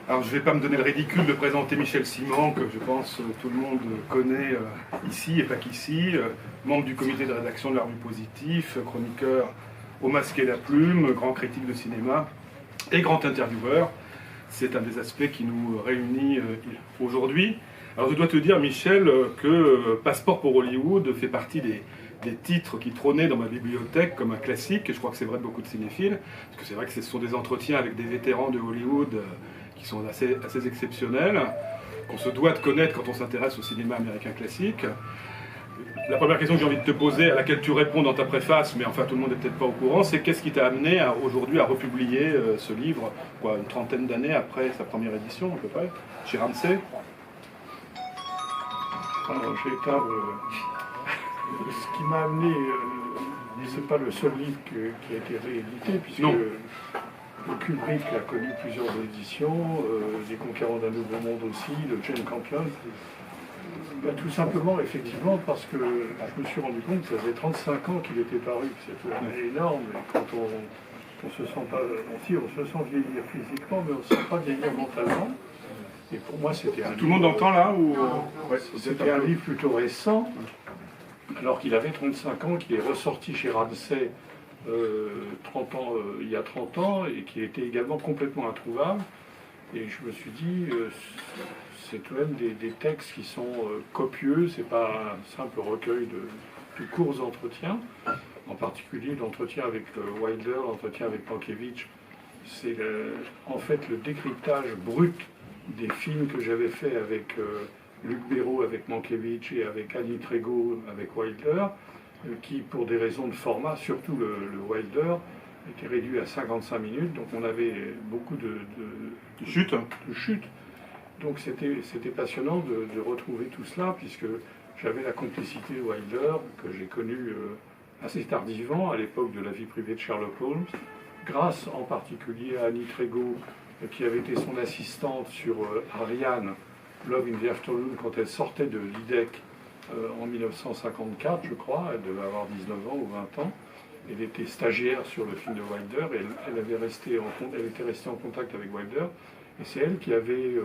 Alors je ne vais pas me donner le ridicule de présenter Michel Simon, que je pense tout le monde connaît ici et pas qu'ici, membre du comité de rédaction de l'Art du Positif, chroniqueur au Masque et la Plume, grand critique de cinéma et grand intervieweur. C'est un des aspects qui nous réunit aujourd'hui. Alors je dois te dire, Michel, que Passeport pour Hollywood fait partie des titres qui trônaient dans ma bibliothèque comme un classique, et je crois que c'est vrai de beaucoup de cinéphiles, parce que c'est vrai que ce sont des entretiens avec des vétérans de Hollywood qui sont assez exceptionnels, qu'on se doit de connaître quand on s'intéresse au cinéma américain classique. La première question que j'ai envie de te poser, à laquelle tu réponds dans ta préface, mais enfin tout le monde n'est peut-être pas au courant, c'est qu'est-ce qui t'a amené aujourd'hui à republier ce livre, quoi, une trentaine d'années après sa première édition à peu près, chez Ramsay? Alors, ce qui m'a amené, c'est pas le seul livre qui a été réédité, puisque le Kubrick a connu plusieurs éditions, Les Conquérants d'un Nouveau Monde aussi, le Jane Campion. Tout simplement, effectivement, parce que je me suis rendu compte que ça faisait 35 ans qu'il était paru. C'est énorme, et quand on se sent pas, on se sent vieillir physiquement, mais on ne se sent pas vieillir mentalement. Et pour moi, c'était un livre... Tout le monde entend là ou... Ouais, c'était un livre plutôt récent, alors qu'il avait 35 ans, qu'il est ressorti chez Ramsay il y a 30 ans, et qui était également complètement introuvable. Et je me suis dit, c'est tout de même des textes qui sont copieux, c'est pas un simple recueil de courts entretiens, en particulier l'entretien avec Wilder, l'entretien avec Mankiewicz. C'est en fait le décryptage brut des films que j'avais fait avec Luc Béraud, avec Mankiewicz et avec Annie Trégo, avec Wilder, qui, pour des raisons de format, surtout le Wilder, était réduit à 55 minutes, donc on avait beaucoup de chutes. Donc c'était passionnant de retrouver tout cela, puisque j'avais la complicité de Wilder, que j'ai connue assez tardivement, à l'époque de La vie privée de Sherlock Holmes, grâce en particulier à Annie Trégo, qui avait été son assistante sur Ariane, Love in the Afternoon, quand elle sortait de l'IDEC en 1954, je crois. Elle devait avoir 19 ans ou 20 ans. Elle était stagiaire sur le film de Wilder, et elle était restée en contact avec Wilder. Et c'est elle qui avait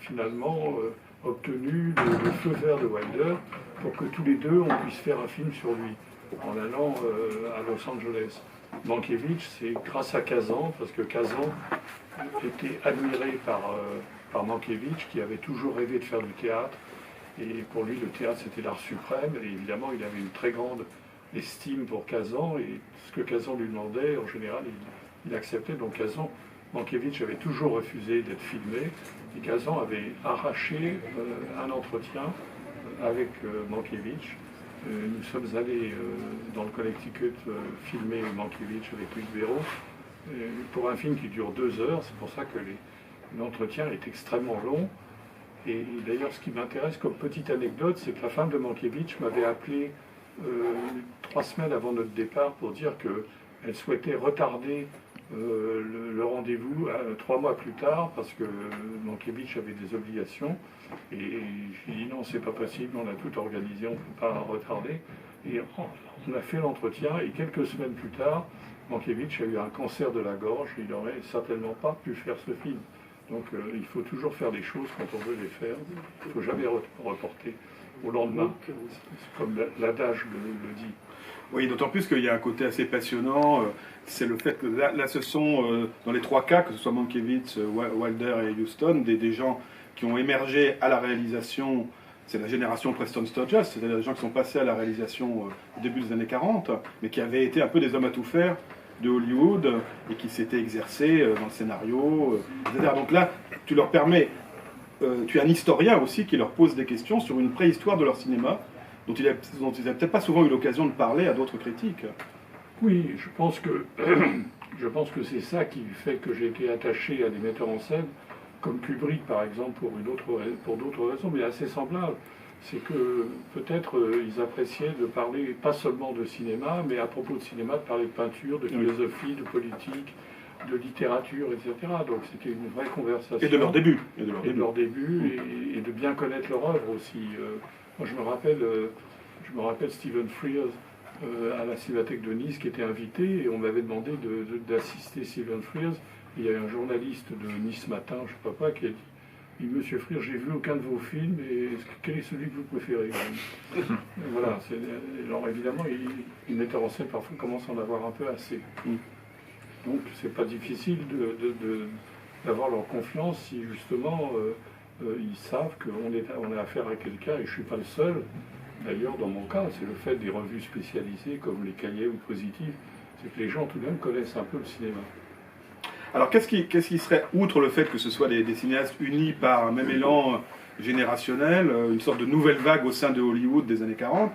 finalement obtenu le feu vert de Wilder pour que tous les deux, on puisse faire un film sur lui, en allant à Los Angeles. Mankiewicz, c'est grâce à Kazan, parce que Kazan était admiré par Mankiewicz, qui avait toujours rêvé de faire du théâtre. Et pour lui, le théâtre, c'était l'art suprême. Et évidemment, il avait une très grande estime pour Kazan. Et ce que Kazan lui demandait, en général, il acceptait. Donc Mankiewicz avait toujours refusé d'être filmé. Et Kazan avait arraché un entretien avec Mankiewicz. Nous sommes allés dans le Connecticut filmer Mankiewicz avec Luc Béraud pour un film qui dure 2 heures. C'est pour ça que l'entretien est extrêmement long. Et d'ailleurs, ce qui m'intéresse comme petite anecdote, c'est que la femme de Mankiewicz m'avait appelé 3 semaines avant notre départ pour dire qu'elle souhaitait retarder le rendez-vous 3 mois plus tard parce que Mankiewicz avait des obligations. Et j'ai dit non, c'est pas possible, on a tout organisé, on ne peut pas retarder. Et on a fait l'entretien et quelques semaines plus tard, Mankiewicz a eu un cancer de la gorge, il n'aurait certainement pas pu faire ce film. Donc il faut toujours faire des choses quand on veut les faire, il ne faut jamais reporter au lendemain, comme l'adage le dit. Oui, d'autant plus qu'il y a un côté assez passionnant, c'est le fait que là ce sont, dans les 3 cas, que ce soit Mankiewicz, Wilder et Huston, des gens qui ont émergé à la réalisation, c'est la génération Preston Sturges, c'est-à-dire des gens qui sont passés à la réalisation au début des années 40, mais qui avaient été un peu des hommes à tout faire de Hollywood et qui s'étaient exercés dans le scénario, etc. Donc là, tu leur permets, tu es un historien aussi qui leur pose des questions sur une préhistoire de leur cinéma, dont ils n'avaient peut-être pas souvent eu l'occasion de parler à d'autres critiques. Oui, je pense que c'est ça qui fait que j'ai été attaché à des metteurs en scène, comme Kubrick par exemple, pour d'autres raisons, mais assez semblables. C'est que peut-être ils appréciaient de parler pas seulement de cinéma, mais à propos de cinéma, de parler de peinture, de philosophie, de politique, de littérature, etc. Donc c'était une vraie conversation. Et de leur début. Et de leur début, et de bien connaître leur œuvre aussi. Moi je me rappelle Stephen Frears à la Cinémathèque de Nice qui était invité, et on m'avait demandé d'assister Stephen Frears. Il y a un journaliste de Nice Matin, je ne sais pas quoi, qui a dit Monsieur Freer, j'ai vu aucun de vos films, et quel est celui que vous préférez? Voilà, alors évidemment, les metteurs en scène parfois commencent à en avoir un peu assez. Donc c'est pas difficile d'avoir leur confiance si justement ils savent qu'on a affaire à quelqu'un, et je ne suis pas le seul. D'ailleurs, dans mon cas, c'est le fait des revues spécialisées comme les Cahiers ou Positifs, c'est que les gens tout de même connaissent un peu le cinéma. Alors qu'est-ce qui serait, outre le fait que ce soit des cinéastes unis par un même élan générationnel, une sorte de nouvelle vague au sein de Hollywood des années 40,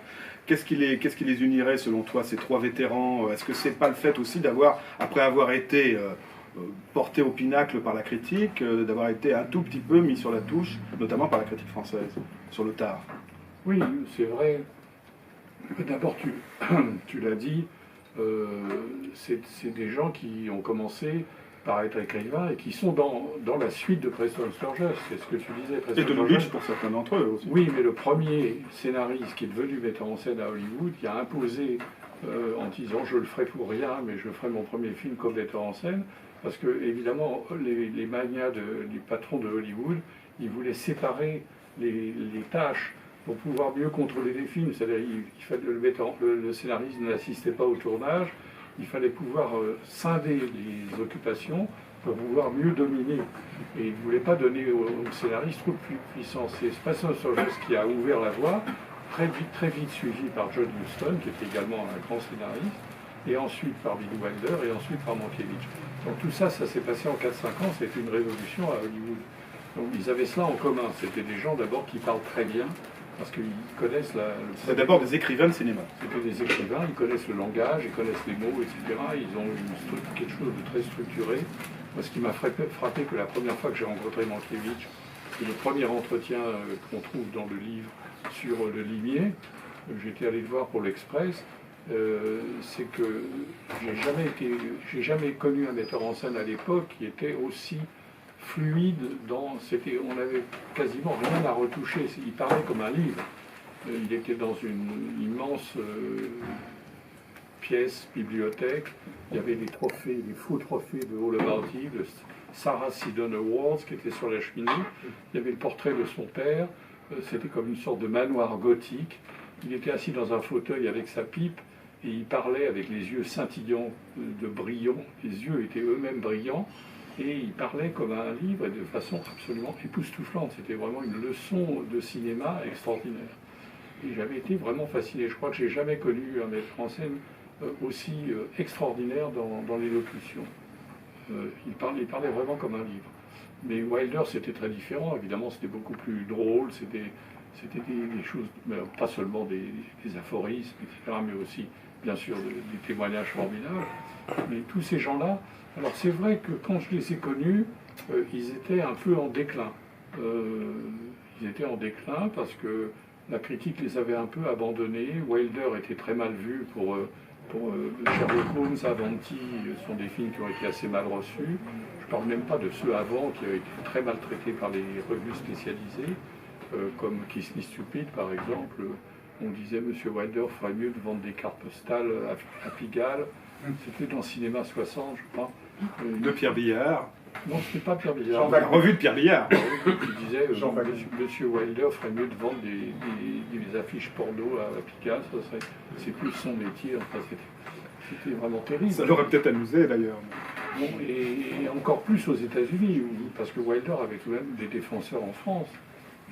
qu'est-ce qui les unirait selon toi, ces trois vétérans? Est-ce que c'est pas le fait aussi d'avoir, après avoir été porté au pinacle par la critique, d'avoir été un tout petit peu mis sur la touche, notamment par la critique française, sur le tard? Oui, c'est vrai. D'abord, tu l'as dit, c'est des gens qui ont commencé par être écrivains et qui sont dans la suite de Preston Sturges, c'est ce que tu disais. Preston Et de Lubitsch pour certains d'entre eux aussi. Oui, mais le premier scénariste qui est devenu metteur en scène à Hollywood, qui a imposé en disant je le ferai pour rien, mais je ferai mon premier film comme metteur en scène, parce que évidemment les magnats du patron de Hollywood, ils voulaient séparer les tâches pour pouvoir mieux contrôler les films. C'est-à-dire le scénariste n'assistait pas au tournage. Il fallait pouvoir scinder les occupations pour pouvoir mieux dominer. Et il ne voulait pas donner aux scénaristes trop de puissance. C'est Preston Sturges qui a ouvert la voie, très vite suivi par John Huston, qui était également un grand scénariste, et ensuite par Billy Wilder, et ensuite par Mankiewicz. Donc tout ça, ça s'est passé en 4-5 ans, c'était une révolution à Hollywood. Donc ils avaient cela en commun. C'était des gens d'abord qui parlent très bien, parce qu'ils connaissent c'est d'abord des écrivains de cinéma. C'était des écrivains, ils connaissent le langage, ils connaissent les mots, etc. Ils ont quelque chose de très structuré. Moi, ce qui m'a frappé que la première fois que j'ai rencontré Mankiewicz, c'est le premier entretien qu'on trouve dans le livre sur le limier, j'étais allé le voir pour l'Express, c'est que j'ai jamais connu un metteur en scène à l'époque qui était aussi fluide, on avait quasiment rien à retoucher, il parlait comme un livre. Il était dans une immense pièce, bibliothèque, il y avait des trophées, des faux trophées de All About Eve, le Sarah Siddon Awards qui était sur la cheminée, il y avait le portrait de son père, c'était comme une sorte de manoir gothique, il était assis dans un fauteuil avec sa pipe, et il parlait avec les yeux scintillants de brillants, les yeux étaient eux-mêmes brillants, et il parlait comme un livre et de façon absolument époustouflante. C'était vraiment une leçon de cinéma extraordinaire. Et j'avais été vraiment fasciné. Je crois que j'ai jamais connu un metteur en scène aussi extraordinaire dans l'élocution. Il parlait vraiment comme un livre. Mais Wilder, c'était très différent. Évidemment, c'était beaucoup plus drôle. C'était des choses, pas seulement des aphorismes, etc., mais aussi, bien sûr, des témoignages formidables. Mais tous ces gens-là, alors c'est vrai que quand je les ai connus, ils étaient un peu en déclin. Ils étaient en déclin parce que la critique les avait un peu abandonnés. Wilder était très mal vu pour Sherlock Holmes, Avanti, ce sont des films qui ont été assez mal reçus. Je ne parle même pas de ceux avant qui avaient été très maltraités par les revues spécialisées, comme Kiss Me Stupid par exemple. On disait Monsieur Wilder ferait mieux de vendre des cartes postales à Pigalle. C'était dans Cinéma 60, je crois. De Pierre Billard. Non, ce n'est pas Pierre Billard. La revue de Pierre Billard. Il disait Monsieur Wilder ferait mieux de vendre des affiches porno à Pigalle. C'est plus son métier. Enfin, c'était vraiment terrible. Ça l'aurait peut-être amusé d'ailleurs. Bon, et encore plus aux États-Unis, parce que Wilder avait tout de même des défenseurs en France.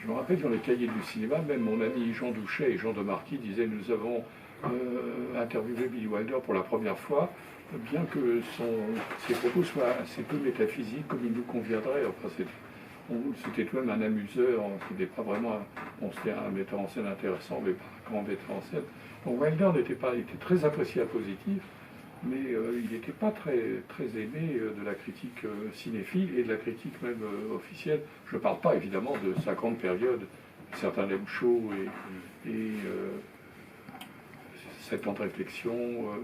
Je me rappelle dans les cahiers du cinéma, même mon ami Jean Douchet et Jean Demarty disaient nous avons interviewé Billy Wilder pour la première fois, bien que ses propos soient assez peu métaphysiques comme il nous conviendrait. Enfin, c'était tout de même un amuseur, c'était pas vraiment c'était un metteur en scène intéressant, mais pas un grand metteur en scène. Donc Wilder était très apprécié à positif, mais il n'était pas très aimé de la critique cinéphile et de la critique même officielle. Je ne parle pas évidemment de sa grande période, certains l'aiment chaud et 7 ans de réflexion,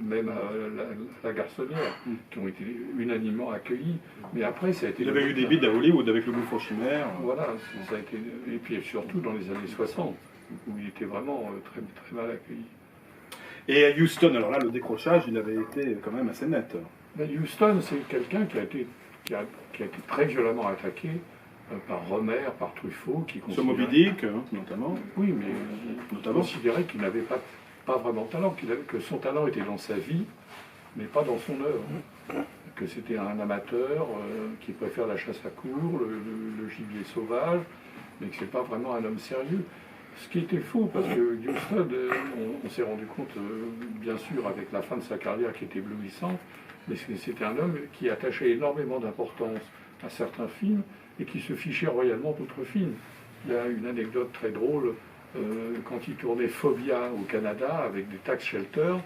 même à la Garçonnière, qui ont été unanimement accueillis. Mais après, ça a été... Il avait eu des bides à Hollywood avec le Bouffon Chimère. Voilà, ça a été... Et puis surtout dans les années 60, où il était vraiment très, très mal accueilli. Et à Houston, alors là, le décrochage, il avait été quand même assez net. Mais Houston, c'est quelqu'un qui a été très violemment attaqué par Romer, par Truffaut, qui sur Moby Dick, notamment. Oui, mais notamment considérait qu'il n'avait pas vraiment de talent, que son talent était dans sa vie, mais pas dans son œuvre. Que c'était un amateur qui préfère la chasse à courre, le gibier sauvage, mais que c'est pas vraiment un homme sérieux. Ce qui était faux, parce que Huston, on s'est rendu compte, bien sûr, avec la fin de sa carrière qui était éblouissante, mais c'était un homme qui attachait énormément d'importance à certains films et qui se fichait royalement d'autres films. Il y a une anecdote très drôle, quand il tournait Phobia au Canada avec des tax shelters,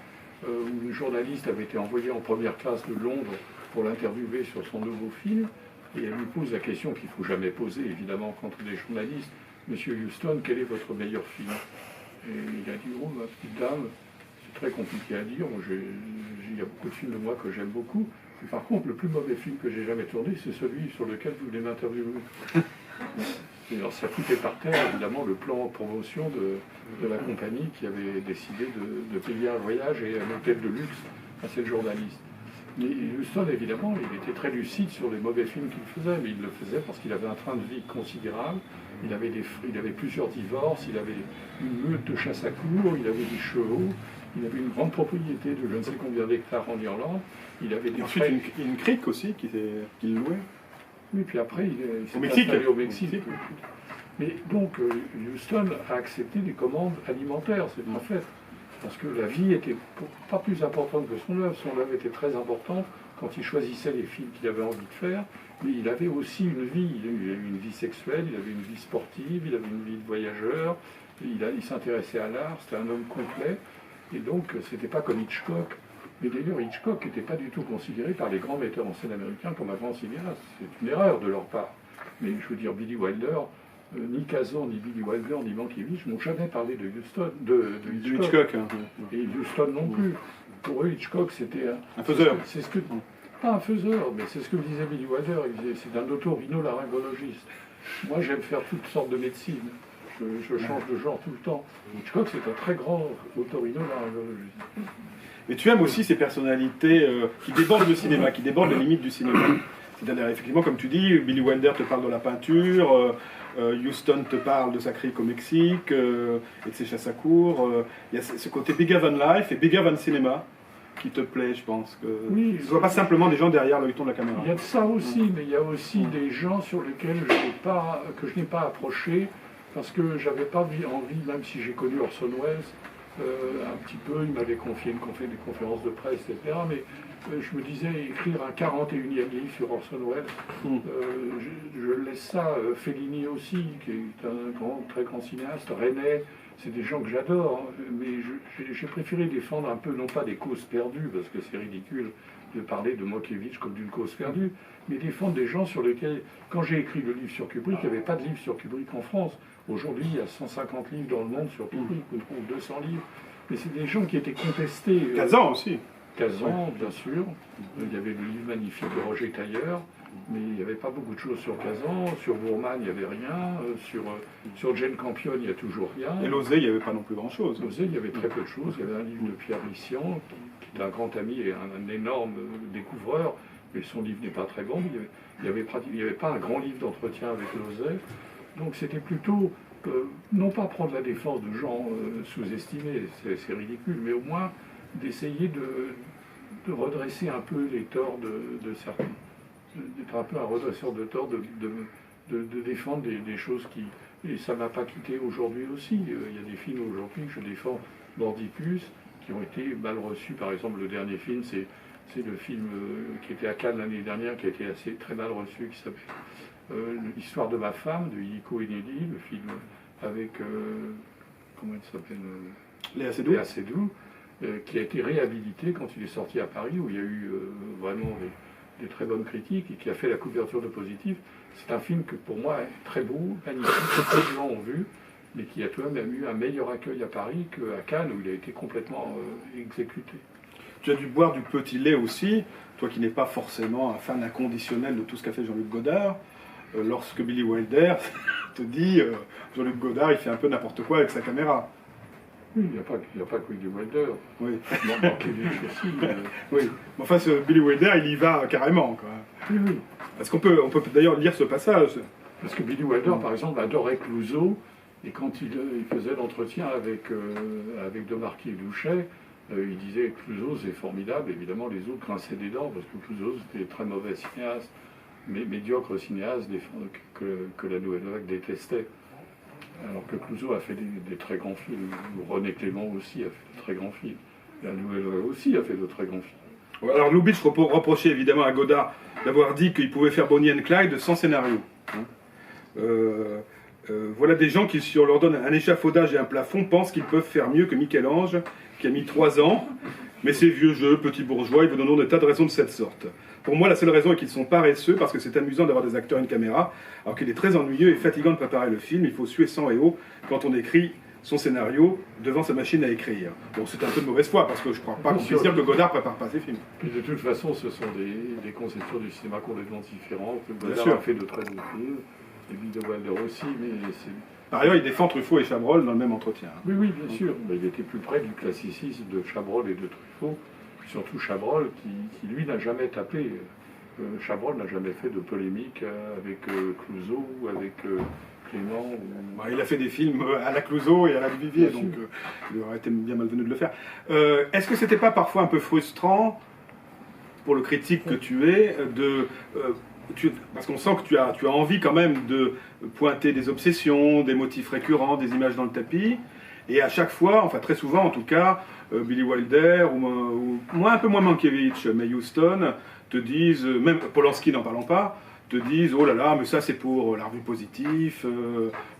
où une journaliste avait été envoyée en première classe de Londres pour l'interviewer sur son nouveau film, et elle lui pose la question qu'il ne faut jamais poser, évidemment, quand on est journaliste. Monsieur Huston, quel est votre meilleur film? Et il a dit, oh, ma petite dame, c'est très compliqué à dire, il y a beaucoup de films de moi que j'aime beaucoup, mais par contre, le plus mauvais film que j'ai jamais tourné, c'est celui sur lequel vous voulez m'interviewer. Et alors, ça foutait par terre, évidemment, le plan de promotion de la compagnie qui avait décidé de payer un voyage et un hôtel de luxe à cette journaliste. Mais Huston, évidemment, il était très lucide sur les mauvais films qu'il faisait, mais il le faisait parce qu'il avait un train de vie considérable, il avait plusieurs divorces, il avait une meute de chasse à courre, il avait des chevaux, il avait une grande propriété de je ne sais combien d'hectares en Irlande, il avait des ensuite une crique aussi qu'il louait. Oui, puis après, il s'est Mexique. installé au Mexique. Mais donc, Huston a accepté des commandes alimentaires, c'est un fait. Parce que la vie était pas plus importante que son œuvre. Son œuvre était très importante quand il choisissait les films qu'il avait envie de faire. Mais il avait aussi une vie. Il avait une vie sexuelle, il avait une vie sportive, il avait une vie de voyageur. Il s'intéressait à l'art, c'était un homme complet. Et donc, c'était pas comme Hitchcock. Mais d'ailleurs, Hitchcock n'était pas du tout considéré par les grands metteurs en scène américains comme un grand cinéaste. C'est une erreur de leur part. Mais je veux dire, Billy Wilder, ni Kazan, ni Billy Wilder, ni Mankiewicz n'ont jamais parlé de Hitchcock. Et Huston non plus. Pour eux, Hitchcock, c'était un faiseur. Pas un faiseur, mais c'est ce que disait Billy Wilder. Il disait, c'est un otorhinolaryngologiste. Moi, j'aime faire toutes sortes de médecine. Je change de genre tout le temps. Hitchcock, c'est un très grand otorhinolaryngologiste. Mais tu aimes aussi ces personnalités qui débordent le cinéma, qui débordent les limites du cinéma. C'est-à-dire, effectivement, comme tu dis, Billy Wilder te parle de la peinture, Huston te parle de sa crique au Mexique et de ses chasses à courre. Il y a ce côté bigger than life et bigger than cinéma qui te plaît, je pense. Oui, ce ne sont pas simplement des gens derrière le ton de la caméra. Il y a de ça aussi, mais il y a aussi des gens sur lesquels je n'ai pas approché parce que j'avais pas envie, même si j'ai connu Orson Welles, un petit peu, il m'avait confié des conférences de presse, etc. Mais je me disais, écrire un 41e livre sur Orson Welles, je laisse ça. Fellini aussi, qui est un très grand cinéaste, René, c'est des gens que j'adore, mais j'ai préféré défendre un peu, non pas des causes perdues, parce que c'est ridicule de parler de Mankiewicz comme d'une cause perdue, mais défendre des gens sur lesquels, quand j'ai écrit le livre sur Kubrick, il n'y avait pas de livre sur Kubrick en France. Aujourd'hui, il y a 150 livres dans le monde sur Kubrick, ou 200 livres. Mais c'est des gens qui étaient contestés. Kazan aussi. Kazan, bien sûr. Il y avait le livre magnifique de Roger Tailleur, mais il n'y avait pas beaucoup de choses sur Kazan. Sur Boorman, il n'y avait rien. Sur Jane Campion, il n'y a toujours rien. Et Losey, il n'y avait pas non plus grand-chose. Losey, il y avait très peu de choses. Il y avait un livre de Pierre Rissian, qui est un grand ami et un énorme découvreur, mais son livre n'est pas très bon. Il n'y avait pas un grand livre d'entretien avec Losey. Donc c'était plutôt, non pas prendre la défense de gens sous-estimés, c'est ridicule, mais au moins d'essayer de redresser un peu les torts de certains. D'être un peu un redresseur de tort, de défendre des choses qui... Et ça ne m'a pas quitté aujourd'hui aussi. Il y a des films aujourd'hui que je défends, Mordicus, qui ont été mal reçus. Par exemple, le dernier film, c'est le film qui était à Cannes l'année dernière, qui a été très mal reçu, qui s'appelle L'histoire de ma femme, de Illico Enedi, le film avec, comment il s'appelle Léa Seydoux, qui a été réhabilité quand il est sorti à Paris, où il y a eu vraiment des très bonnes critiques, et qui a fait la couverture de Positif. C'est un film que pour moi est très beau, magnifique, que peu de gens ont vu, mais qui a tout de même eu un meilleur accueil à Paris qu'à Cannes, où il a été complètement exécuté. Tu as dû boire du petit lait aussi, toi qui n'es pas forcément un fan inconditionnel de tout ce qu'a fait Jean-Luc Godard. Lorsque Billy Wilder te dit Jean-Luc Godard, il fait un peu n'importe quoi avec sa caméra. Oui, il n'y a pas que Billy Wilder. Oui. Mankiewicz aussi. Oui. Enfin, ce Billy Wilder, il y va carrément, quoi. Oui, oui. Parce qu'on peut d'ailleurs lire ce passage. Parce que Billy Wilder, par exemple, adorait Clouseau, et quand il faisait l'entretien avec De Marquis et Douchet, il disait que Clouseau c'est formidable. Évidemment, les autres grinçaient des dents, parce que Clouseau c'était très mauvais cinéaste, mais médiocre cinéaste que la Nouvelle Vague détestait. Alors que Clouseau a fait des très grands films. René Clément aussi a fait de très grands films. La Nouvelle Vague aussi a fait de très grands films. Alors Lubitsch reprochait évidemment à Godard d'avoir dit qu'il pouvait faire Bonnie and Clyde sans scénario. Voilà des gens qui, si on leur donne un échafaudage et un plafond, pensent qu'ils peuvent faire mieux que Michel-Ange, qui a mis 3 ans. Mais ces vieux jeux, petits bourgeois, ils vous donneront des tas de raisons de cette sorte. Pour moi, la seule raison est qu'ils sont paresseux, parce que c'est amusant d'avoir des acteurs et une caméra, alors qu'il est très ennuyeux et fatigant de préparer le film. Il faut suer sang et eau quand on écrit son scénario devant sa machine à écrire. Bon, c'est un peu de mauvaise foi, parce que je ne crois pas qu'on puisse dire que Godard ne prépare pas ses films. Puis de toute façon, ce sont des conceptions du cinéma complètement différentes. Godard a fait de très bons films, et Billy Wilder aussi, mais c'est... Par ailleurs, il défend Truffaut et Chabrol dans le même entretien. Oui, oui, bien sûr. Mais il était plus près du classicisme de Chabrol et de Truffaut. Puis surtout Chabrol, qui lui, n'a jamais tapé. Chabrol n'a jamais fait de polémique avec Clouseau ou avec Clément. Ou... Il a fait des films à la Clouseau et à la Duvivier, donc il aurait été bien malvenu de le faire. Est-ce que c'était pas parfois un peu frustrant, pour le critique que tu es, parce qu'on sent que tu as envie quand même de pointer des obsessions, des motifs récurrents, des images dans le tapis, et à chaque fois, enfin très souvent en tout cas, Billy Wilder, ou un peu moins Mankiewicz, mais Huston, te disent, même Polanski n'en parlant pas, te disent oh là là, mais ça c'est pour la revue Positif,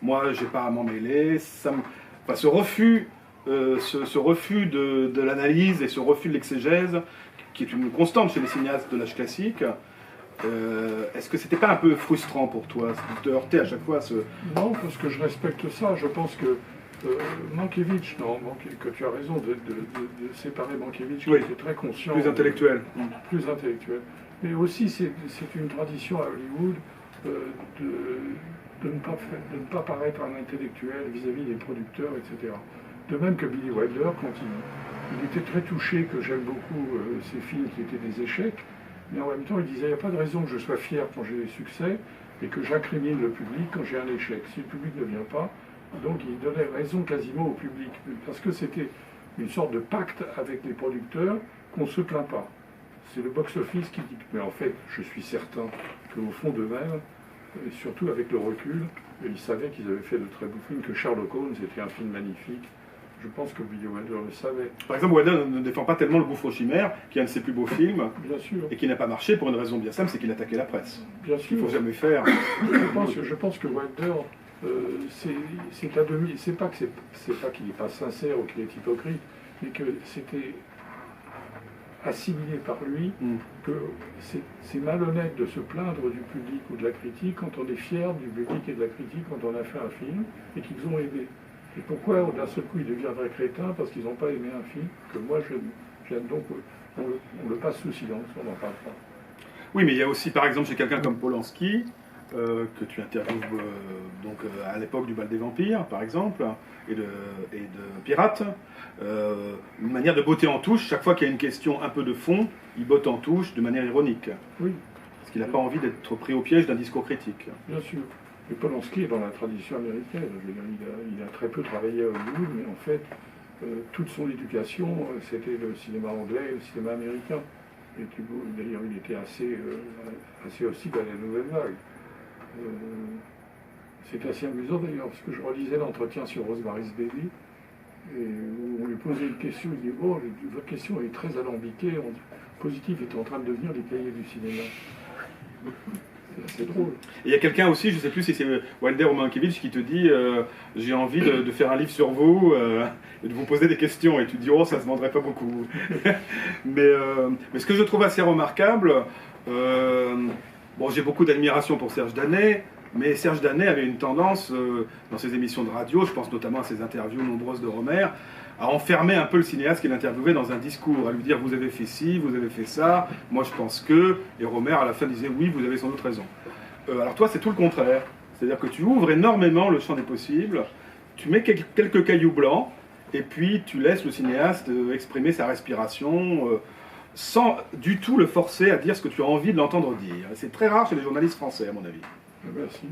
moi j'ai pas à m'en mêler. Enfin, ce refus de l'analyse et ce refus de l'exégèse, qui est une constante chez les cinéastes de l'âge classique, est-ce que c'était pas un peu frustrant pour toi de te heurter à chaque fois à ce... Non, parce que je respecte ça. Je pense que Mankiewicz, que tu as raison de séparer Mankiewicz, qui était très conscient. Plus intellectuel. Plus intellectuel. Mais aussi, c'est une tradition à Hollywood de ne pas paraître un intellectuel vis-à-vis des producteurs, etc. De même que Billy Wilder, quand il était très touché, que j'aime beaucoup ces films qui étaient des échecs, mais en même temps, il disait, il n'y a pas de raison que je sois fier quand j'ai des succès et que j'incrimine le public quand j'ai un échec. Si le public ne vient pas, donc il donnait raison quasiment au public. Parce que c'était une sorte de pacte avec les producteurs qu'on ne se plaint pas. C'est le box-office qui dit. Mais en fait, je suis certain qu'au fond d'eux-mêmes, et surtout avec le recul, ils savaient qu'ils avaient fait de très beaux films, que Sherlock Holmes était un film magnifique. Je pense que Billy Wilder le savait. Par exemple, Wilder ne défend pas tellement Le Gouffre aux Chimères, qui est un de ses plus beaux films, bien sûr, et qui n'a pas marché pour une raison bien simple, c'est qu'il attaquait la presse. Bien sûr. Il ne faut jamais faire. Je pense que Wilder, c'est à demi. C'est pas qu'il n'est pas sincère ou qu'il est hypocrite, mais que c'était assimilé par lui que c'est malhonnête de se plaindre du public ou de la critique quand on est fier du public et de la critique quand on a fait un film et qu'ils ont aimé. Et pourquoi d'un seul coup ils deviendraient crétins parce qu'ils n'ont pas aimé un film que moi j'aime, donc on le passe sous silence, on n'en parle pas. Oui, mais il y a aussi par exemple chez quelqu'un comme Polanski, que tu interviews à l'époque du Bal des Vampires par exemple, et de Pirates, une manière de botter en touche. Chaque fois qu'il y a une question un peu de fond, il botte en touche de manière ironique. Oui. Parce qu'il n'a pas envie d'être pris au piège d'un discours critique. Bien sûr. Et Polanski est dans la tradition américaine. Je veux dire, il a très peu travaillé à Hollywood, mais en fait, toute son éducation, c'était le cinéma anglais et le cinéma américain. Et d'ailleurs, il était assez hostile à la nouvelle vague. C'est assez amusant d'ailleurs, parce que je relisais l'entretien sur Rosemary's Baby, et où on lui posait une question, il dit « Oh, votre question est très alambiquée, Positif est en train de devenir les cahiers du cinéma. » C'est drôle. Et il y a quelqu'un aussi, je ne sais plus si c'est Wilder ou Mankiewicz, qui te dit j'ai envie de faire un livre sur vous et de vous poser des questions. Et tu te dis oh, ça se vendrait pas beaucoup. mais ce que je trouve assez remarquable, bon, j'ai beaucoup d'admiration pour Serge Danet, mais Serge Danet avait une tendance dans ses émissions de radio, je pense notamment à ses interviews nombreuses de Romer, à enfermer un peu le cinéaste qu'il interviewait dans un discours, à lui dire vous avez fait ci, vous avez fait ça, moi je pense que, et Romer à la fin disait oui, vous avez sans doute raison. Alors toi c'est tout le contraire, c'est-à-dire que tu ouvres énormément le champ des possibles, tu mets quelques cailloux blancs, et puis tu laisses le cinéaste exprimer sa respiration sans du tout le forcer à dire ce que tu as envie de l'entendre dire. C'est très rare chez les journalistes français, à mon avis. Merci.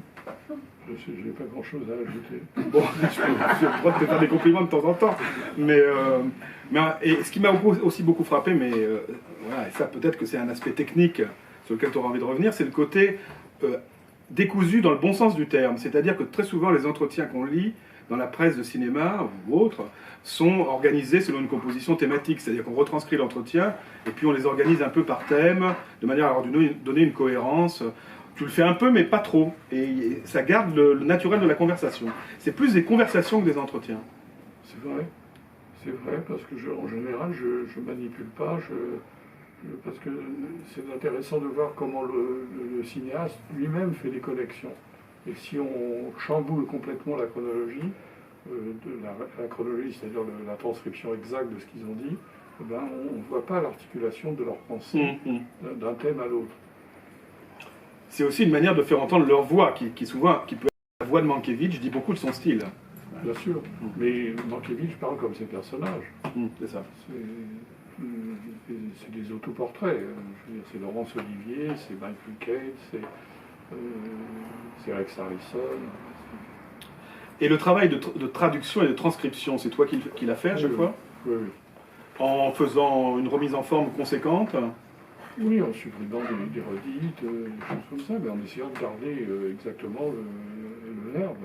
Je n'ai pas grand-chose à ajouter. Bon, j'ai le droit de te faire des compliments de temps en temps. Et ce qui m'a aussi beaucoup frappé, voilà, et ça peut-être que c'est un aspect technique sur lequel tu auras envie de revenir, c'est le côté décousu dans le bon sens du terme. C'est-à-dire que très souvent, les entretiens qu'on lit dans la presse de cinéma ou autre sont organisés selon une composition thématique. C'est-à-dire qu'on retranscrit l'entretien et puis on les organise un peu par thème, de manière à leur donner une cohérence. Tu le fais un peu, mais pas trop. Et ça garde le naturel de la conversation. C'est plus des conversations que des entretiens. C'est vrai. C'est vrai, parce que en général, je manipule pas, parce que c'est intéressant de voir comment le cinéaste lui-même fait des connexions. Et si on chamboule complètement la chronologie, la chronologie, c'est-à-dire la transcription exacte de ce qu'ils ont dit, eh ben, on ne voit pas l'articulation de leur pensée d'un thème à l'autre. C'est aussi une manière de faire entendre leur voix, qui peut être la voix de Mankiewicz, dit beaucoup de son style. Bien sûr, mais Mankiewicz parle comme ses personnages. C'est ça. C'est des autoportraits. Je veux dire, c'est Laurence Olivier, c'est Michael Caine, c'est Rex Harrison. Et le travail de traduction et de transcription, c'est toi qui l'as fait à chaque fois ? Oui. En faisant une remise en forme conséquente ? Oui, en supprimant des redites, des choses comme ça, mais en essayant de garder exactement le verbe.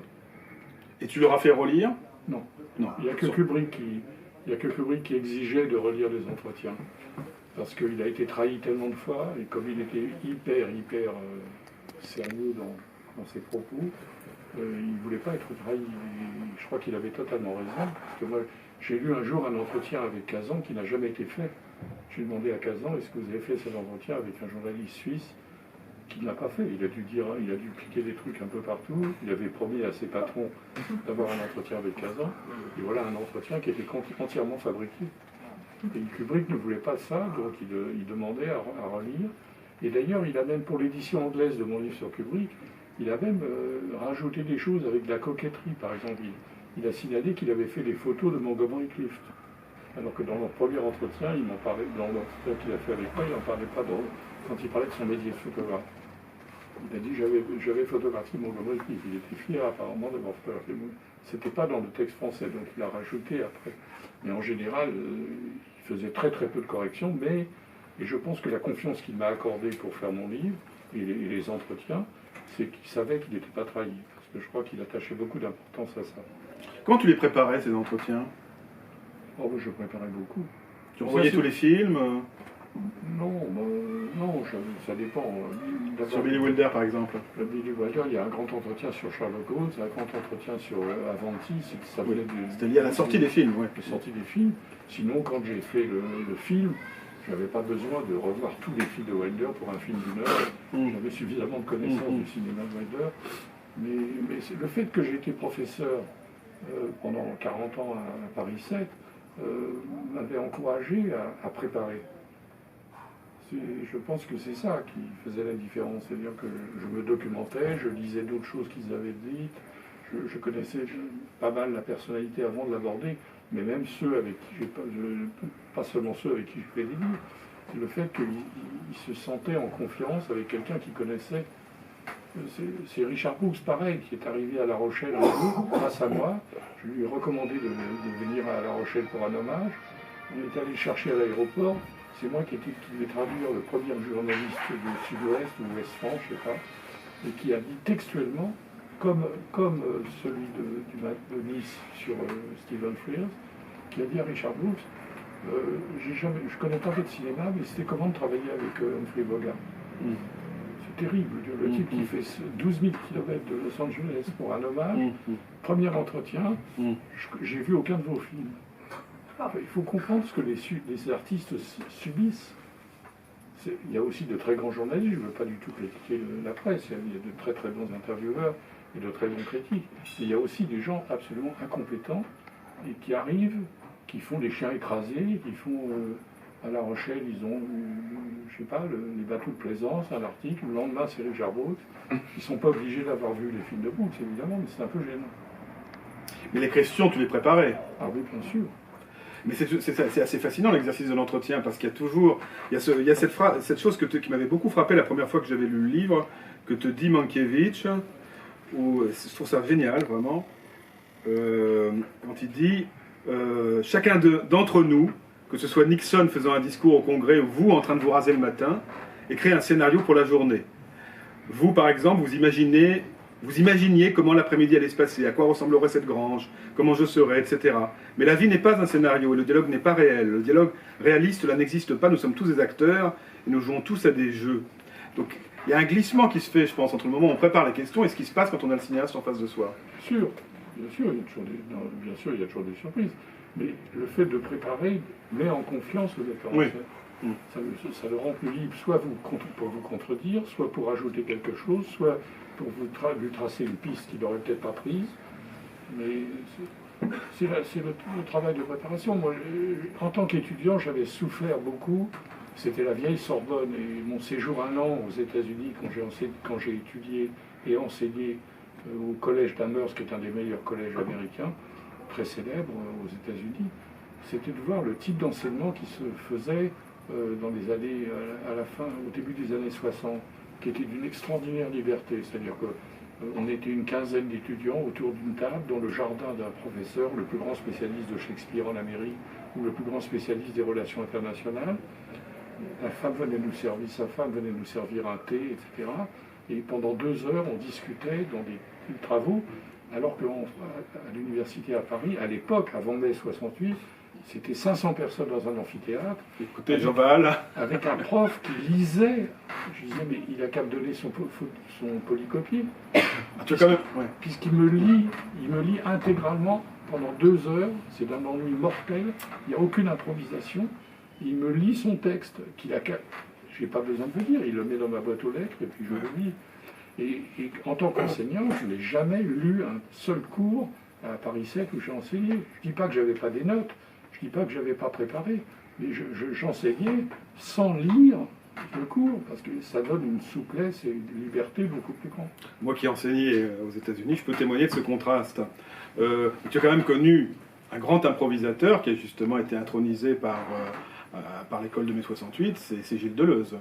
Et tu leur as fait relire ? Non. Non. Il n'y a que Kubrick qui exigeait de relire les entretiens. Parce qu'il a été trahi tellement de fois, et comme il était hyper sérieux dans ses propos, il ne voulait pas être trahi. Et je crois qu'il avait totalement raison. Parce que moi, j'ai lu un jour un entretien avec Kazan qui n'a jamais été fait. J'ai demandé à Kazan, est-ce que vous avez fait cet entretien avec un journaliste suisse qui ne l'a pas fait. Il a dû piquer des trucs un peu partout. Il avait promis à ses patrons d'avoir un entretien avec Kazan. Et voilà un entretien qui était entièrement fabriqué. Et Kubrick ne voulait pas ça, donc il demandait à relire. Et d'ailleurs, il a même, pour l'édition anglaise de mon livre sur Kubrick, il a même rajouté des choses avec de la coquetterie. Par exemple, il a signalé qu'il avait fait des photos de Montgomery Clift. Alors que dans leur premier entretien, il m'en parlait, dans l'entretien qu'il a fait avec moi, il n'en parlait pas quand il parlait de son métier de photographe. Il a dit j'avais photographié Montgomery Clift. Il était fier apparemment d'avoir photographié Montgomery. C'était pas dans le texte français, donc il l'a rajouté après. Mais en général, il faisait très peu de corrections, et je pense que la confiance qu'il m'a accordée pour faire mon livre et les entretiens, c'est qu'il savait qu'il n'était pas trahi. Parce que je crois qu'il attachait beaucoup d'importance à ça. Comment tu les préparais, ces entretiens ? Oh, je préparais beaucoup. Tu revoyais tous les films Non, ça dépend. Sur Billy Wilder, par exemple. Le Billy Wilder, il y a un grand entretien sur Sherlock Holmes, un grand entretien sur Avanti. C'était lié à la sortie des films, oui. La sortie des films. Sinon, quand j'ai fait le film, je n'avais pas besoin de revoir tous les films de Wilder pour un film d'1 heure. J'avais suffisamment de connaissances du cinéma de Wilder. Mais le fait que j'ai été professeur pendant 40 ans à Paris 7 m'avait encouragé à préparer. Je pense que c'est ça qui faisait la différence. C'est-à-dire que je me documentais, je lisais d'autres choses qu'ils avaient dites, je connaissais pas mal la personnalité avant de l'aborder, mais même ceux avec qui pas seulement ceux avec qui je fais des livres, le fait qu'ils se sentaient en confiance avec quelqu'un qui connaissait. C'est Richard Brooks, pareil, qui est arrivé à La Rochelle un jour, grâce à moi. Je lui ai recommandé de venir à La Rochelle pour un hommage. On est allé le chercher à l'aéroport. C'est moi qui devais traduire le premier journaliste de Sud-Ouest ou Ouest-France, je ne sais pas, et qui a dit textuellement, comme celui de Nice sur Stephen Frears, qui a dit à Richard Brooks, je connais pas fait de cinéma, mais c'était comment de travailler avec Humphrey Bogart. C'est terrible, le type qui fait 12 000 km de Los Angeles pour un hommage, premier entretien, j'ai vu aucun de vos films. Il faut comprendre ce que les artistes subissent. Il y a aussi de très grands journalistes, je ne veux pas du tout critiquer la presse, il y a de très très bons intervieweurs et de très bons critiques. Mais il y a aussi des gens absolument incompétents et qui arrivent, qui font des chiens écrasés, qui font... à La Rochelle, ils ont, je sais pas, les bateaux de plaisance, un article, le lendemain c'est Richard Brooks. Ils ne sont pas obligés d'avoir vu les films de Brooks, évidemment, mais c'est un peu gênant. Mais les questions, tu les préparais. Ah oui, bien sûr. Mais c'est assez fascinant l'exercice de l'entretien, parce qu'il y a toujours, il y a cette chose qui m'avait beaucoup frappé la première fois que j'avais lu le livre, que te dit Mankiewicz, où je trouve ça génial, vraiment, quand il dit chacun d'entre nous, que ce soit Nixon faisant un discours au Congrès ou vous en train de vous raser le matin, écrit un scénario pour la journée. Vous, par exemple, vous imaginiez comment l'après-midi allait se passer, à quoi ressemblerait cette grange, comment je serais, etc. Mais la vie n'est pas un scénario, et le dialogue n'est pas réel. Le dialogue réaliste, là, n'existe pas, nous sommes tous des acteurs, et nous jouons tous à des jeux. Donc, il y a un glissement qui se fait, je pense, entre le moment où on prépare les questions et ce qui se passe quand on a le cinéaste en face de soi. Bien sûr, il y a toujours des surprises. Mais le fait de préparer met en confiance le metteur en scène. Ça le rend plus libre, soit pour vous contredire, soit pour ajouter quelque chose, soit pour lui tracer une piste qu'il n'aurait peut-être pas prise. Mais c'est le travail de préparation. Moi, en tant qu'étudiant, j'avais souffert beaucoup. C'était la vieille Sorbonne et mon séjour 1 an aux États-Unis quand j'ai étudié et enseigné au collège d'Amherst, qui est un des meilleurs collèges américains, très célèbre aux États-Unis, c'était de voir le type d'enseignement qui se faisait dans les années, au début des années 60, qui était d'une extraordinaire liberté. C'est-à-dire qu'on était une quinzaine d'étudiants autour d'une table dans le jardin d'un professeur, le plus grand spécialiste de Shakespeare en Amérique ou le plus grand spécialiste des relations internationales. Sa femme venait nous servir un thé, etc. Et pendant 2 heures, on discutait dans des travaux, alors qu'à l'université à Paris, à l'époque, avant mai 68, c'était 500 personnes dans un amphithéâtre. Écoutez, Jean Val. Avec un prof qui lisait. Je disais, mais il a qu'à me donner son polycopier. Puisqu'il me lit intégralement pendant 2 heures. C'est d'un ennui mortel. Il n'y a aucune improvisation. Il me lit son texte, qu'il a qu'à... Je n'ai pas besoin de le lire, il le met dans ma boîte aux lettres et puis je le lis. Et en tant qu'enseignant, je n'ai jamais lu un seul cours à Paris 7 où j'ai enseigné. Je ne dis pas que je n'avais pas des notes, je ne dis pas que je n'avais pas préparé, mais j'enseignais sans lire le cours, parce que ça donne une souplesse et une liberté beaucoup plus grande. Moi qui ai enseigné aux États-Unis, je peux témoigner de ce contraste. Tu as quand même connu un grand improvisateur qui a justement été intronisé par l'école de mai 68, c'est Gilles Deleuze.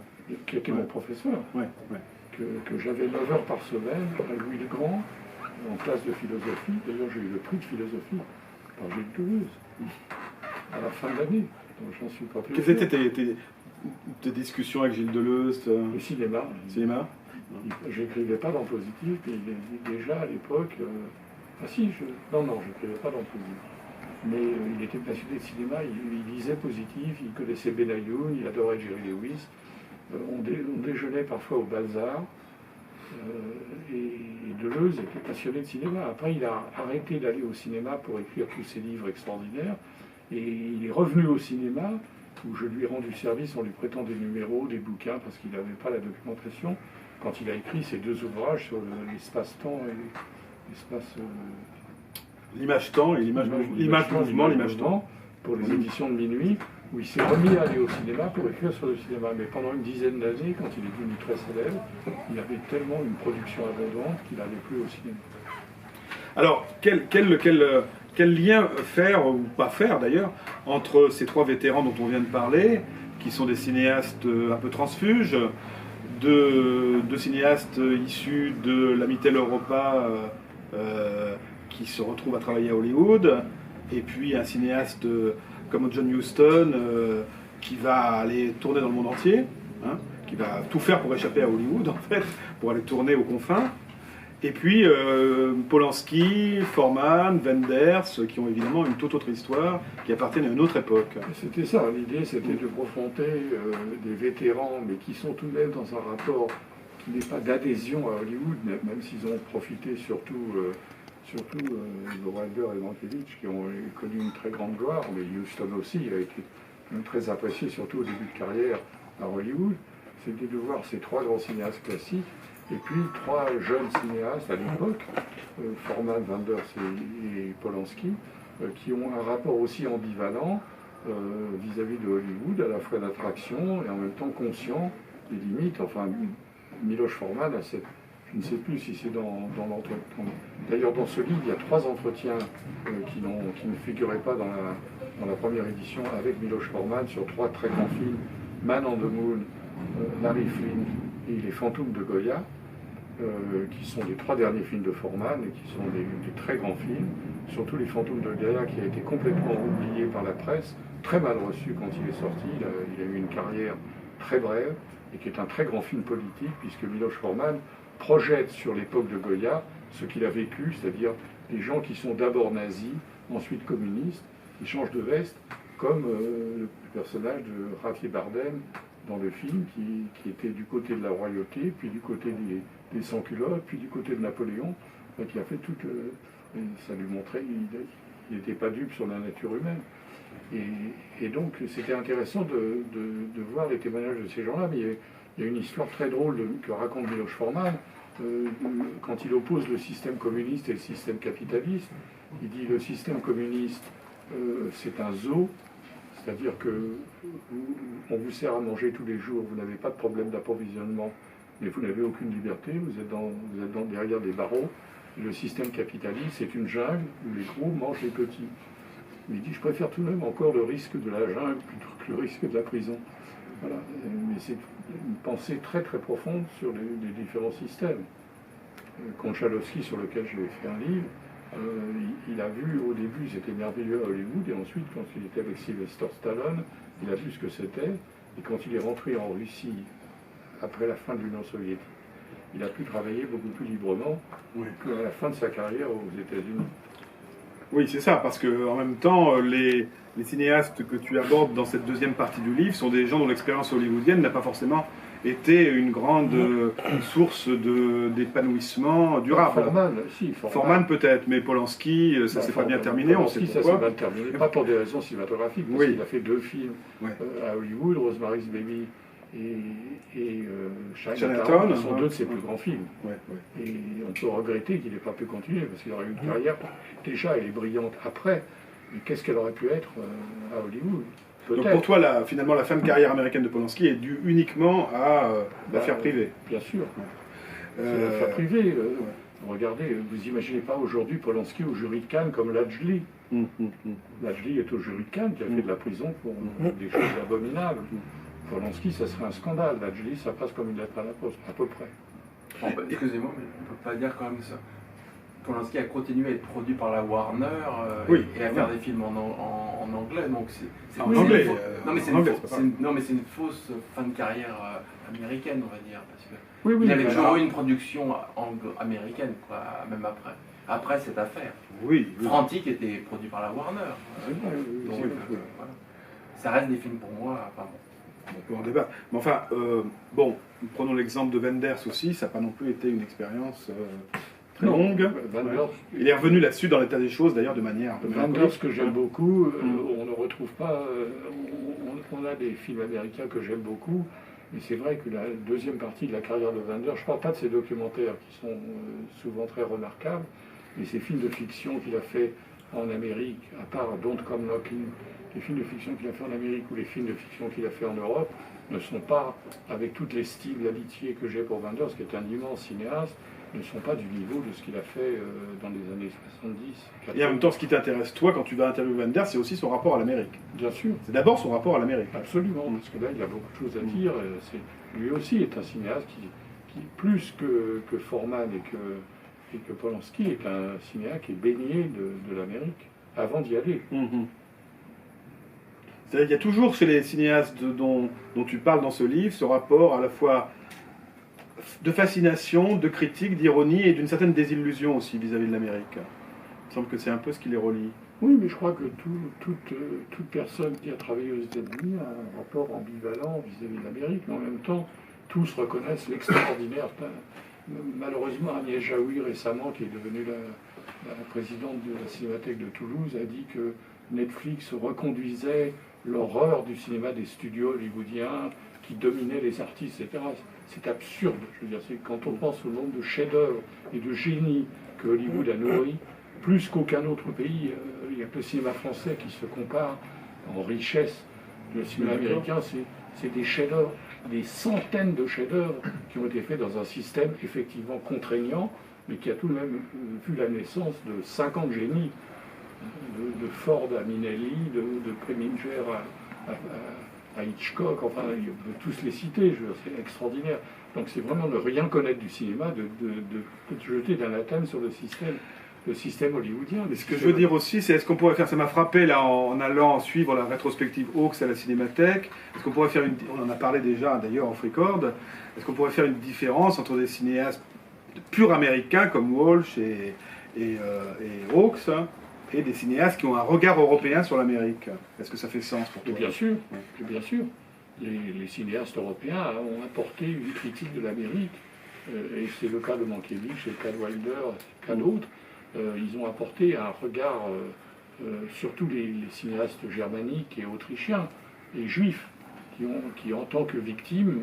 Qui était mon professeur. Que j'avais 9 heures par semaine à Louis le Grand, en classe de philosophie. D'ailleurs, j'ai eu le prix de philosophie par Gilles Deleuze, à la fin de l'année. Donc, j'en suis pas plus. Quelles étaient tes discussions avec Gilles Deleuze Le cinéma. Cinéma. J'écrivais pas dans Positif, mais déjà à l'époque... Non, j'écrivais pas dans Positif. Mais il était passionné de cinéma, il lisait Positif, il connaissait Benayoun, il adorait Jerry Lewis. On déjeunait parfois au Balzar. Et Deleuze était passionné de cinéma. Après, il a arrêté d'aller au cinéma pour écrire tous ses livres extraordinaires. Et il est revenu au cinéma, où je lui ai rendu service en lui prêtant des numéros, des bouquins, parce qu'il n'avait pas la documentation, quand il a écrit ses 2 ouvrages sur l'espace-temps et l'espace... L'image-temps et l'image-mouvement, pour les éditions de Minuit, où il s'est remis à aller au cinéma pour écrire sur le cinéma. Mais pendant une dizaine d'années, quand il est devenu très célèbre, il avait tellement une production abondante qu'il n'allait plus au cinéma. Alors, quel lien faire, ou pas faire d'ailleurs, entre ces 3 vétérans dont on vient de parler, qui sont des cinéastes un peu transfuges, deux cinéastes issus de l'Amitel Europa, qui se retrouvent à travailler à Hollywood, et puis un cinéaste comme John Huston, qui va aller tourner dans le monde entier, qui va tout faire pour échapper à Hollywood, en fait, pour aller tourner aux confins. Et puis Polanski, Forman, Wenders, qui ont évidemment une toute autre histoire, qui appartiennent à une autre époque. C'était ça, l'idée c'était de confronter des vétérans, mais qui sont tout de même dans un rapport qui n'est pas d'adhésion à Hollywood, même s'ils ont profité surtout Wilder et Mankiewicz, qui ont connu une très grande gloire, mais Huston aussi a été très apprécié, surtout au début de carrière à Hollywood. C'était de voir ces 3 grands cinéastes classiques, et puis 3 jeunes cinéastes à l'époque, Forman, Wenders et Polanski, qui ont un rapport aussi ambivalent vis-à-vis de Hollywood, à la fois d'attraction et en même temps conscient des limites. Enfin, Miloš Forman a cette Je ne sais plus si c'est dans l'entretien. D'ailleurs, dans ce livre, il y a 3 entretiens qui ne figuraient pas dans la première édition avec Miloš Forman sur 3 très grands films, Man on the Moon, Larry Flynn et Les Fantômes de Goya, qui sont les 3 derniers films de Forman et qui sont des très grands films. Surtout Les Fantômes de Goya, qui a été complètement oublié par la presse, très mal reçu quand il est sorti. Il a eu une carrière très brève et qui est un très grand film politique, puisque Miloš Forman projette sur l'époque de Goya ce qu'il a vécu, c'est-à-dire des gens qui sont d'abord nazis, ensuite communistes, qui changent de veste, comme le personnage de Javier Bardem dans le film, qui était du côté de la royauté, puis du côté des sans-culottes, puis du côté de Napoléon, qui a fait tout... ça lui montrait qu'il n'était pas dupe sur la nature humaine. Et donc c'était intéressant de voir les témoignages de ces gens-là, mais il y a une histoire très drôle que raconte Miloš Forman, quand il oppose le système communiste et le système capitaliste. Il dit le système communiste, c'est un zoo, c'est-à-dire que on vous sert à manger tous les jours, vous n'avez pas de problème d'approvisionnement, mais vous n'avez aucune liberté, vous êtes derrière des barreaux. Le système capitaliste, c'est une jungle où les gros mangent les petits. Il dit, je préfère tout de même encore le risque de la jungle plutôt que le risque de la prison. Voilà. Mais c'est une pensée très très profonde sur les différents systèmes. Konchalovsky, sur lequel j'ai fait un livre, il a vu au début, c'était merveilleux à Hollywood, et ensuite, quand il était avec Sylvester Stallone, il a vu ce que c'était, et quand il est rentré en Russie, après la fin de l'Union soviétique, il a pu travailler beaucoup plus librement qu'à la fin de sa carrière aux États-Unis. Oui, c'est ça, parce qu'en même temps, les cinéastes que tu abordes dans cette deuxième partie du livre sont des gens dont l'expérience hollywoodienne n'a pas forcément été une grande source d'épanouissement durable. Forman peut-être, mais Polanski, ça s'est pas bien terminé, on sait pourquoi. Ça s'est mal terminé, pas pour des raisons cinématographiques, parce qu'il a fait 2 films à Hollywood, Rosemary's Baby et Chinatown, qui sont 2 de ses plus grands films. Et on peut regretter qu'il n'ait pas pu continuer, parce qu'il aurait eu une carrière, déjà elle est brillante après, mais qu'est-ce qu'elle aurait pu être à Hollywood? Donc pour toi, finalement, la fin de carrière américaine de Polanski est due uniquement à l'affaire privée. Bien sûr. C'est l'affaire privée. Regardez, vous imaginez pas aujourd'hui Polanski au jury de Cannes comme Lajli. Lajli est au jury de Cannes, qui a fait de la prison pour des choses abominables. Polanski, ça serait un scandale. Lajli, ça passe comme une lettre à la poste, à peu près. Excusez-moi, mais on ne peut pas dire quand même ça. Polanski a continué à être produit par la Warner et à faire des films en anglais. Donc c'est en anglais. Non, mais c'est une fausse fin de carrière américaine, on va dire. Parce que il avait toujours eu une production américaine, quoi, même après. Après cette affaire. Frantic était produit par la Warner. Donc, voilà. Ça reste des films pour moi. Enfin, on peut en débattre. Mais enfin, prenons l'exemple de Wenders aussi, ça n'a pas non plus été une expérience très longue. Il est revenu là-dessus dans l'état des choses, d'ailleurs, de manière un peu Wenders, que j'aime beaucoup, on ne retrouve pas... on a des films américains que j'aime beaucoup, mais c'est vrai que la deuxième partie de la carrière de Wenders, je ne parle pas de ses documentaires qui sont souvent très remarquables, mais ces films de fiction qu'il a fait en Amérique, à part Don't Come Knocking, les films de fiction qu'il a fait en Amérique ou les films de fiction qu'il a fait en Europe ne sont pas, avec toute l'estime, l'amitié que j'ai pour Wenders, qui est un immense cinéaste, ne sont pas du niveau de ce qu'il a fait dans les années 70. 80. Et en même temps, ce qui t'intéresse, toi, quand tu vas interviewer Wenders, c'est aussi son rapport à l'Amérique. Bien sûr. C'est d'abord son rapport à l'Amérique. Absolument, parce que là, il a beaucoup de choses à dire. Lui aussi est un cinéaste qui plus que Forman et que Polanski, est un cinéaste qui est baigné de l'Amérique, avant d'y aller. C'est-à-dire qu'il y a toujours chez les cinéastes dont tu parles dans ce livre, ce rapport à la fois de fascination, de critique, d'ironie et d'une certaine désillusion aussi vis-à-vis de l'Amérique. Il me semble que c'est un peu ce qui les relie. Oui, mais je crois que toute personne qui a travaillé aux États-Unis a un rapport ambivalent vis-à-vis de l'Amérique, mais en même temps, tous reconnaissent l'extraordinaire. Malheureusement, Agnès Jaoui, récemment, qui est devenue la présidente de la Cinémathèque de Toulouse, a dit que Netflix reconduisait l'horreur du cinéma des studios hollywoodiens qui dominaient les artistes, etc. C'est absurde. Je veux dire, c'est quand on pense au nombre de chefs-d'œuvre et de génies que Hollywood a nourris, plus qu'aucun autre pays, il n'y a que le cinéma français qui se compare en richesse. Le cinéma américain, c'est des chefs-d'œuvre des centaines de chefs-d'œuvre qui ont été faits dans un système effectivement contraignant, mais qui a tout de même vu la naissance de 50 génies, de Ford à Minelli, de Preminger à Hitchcock, enfin, on peut tous les citer, c'est extraordinaire. Donc c'est vraiment ne rien connaître du cinéma, de jeter d'anathème sur le système hollywoodien. Mais ce que je veux dire aussi, c'est est-ce qu'on pourrait faire, ça m'a frappé là en allant suivre la rétrospective Hawks à la Cinémathèque, est-ce qu'on pourrait faire on en a parlé déjà d'ailleurs en Freecord, est-ce qu'on pourrait faire une différence entre des cinéastes purs américains comme Walsh et Hawks, hein, et des cinéastes qui ont un regard européen sur l'Amérique? Est-ce que ça fait sens pour toi? Bien sûr, bien sûr. Les cinéastes européens ont apporté une critique de l'Amérique, et c'est le cas de Mankiewicz, c'est le cas de Wilder, c'est le cas d'autres. Ils ont apporté un regard, surtout les cinéastes germaniques et autrichiens, et juifs, qui en tant que victimes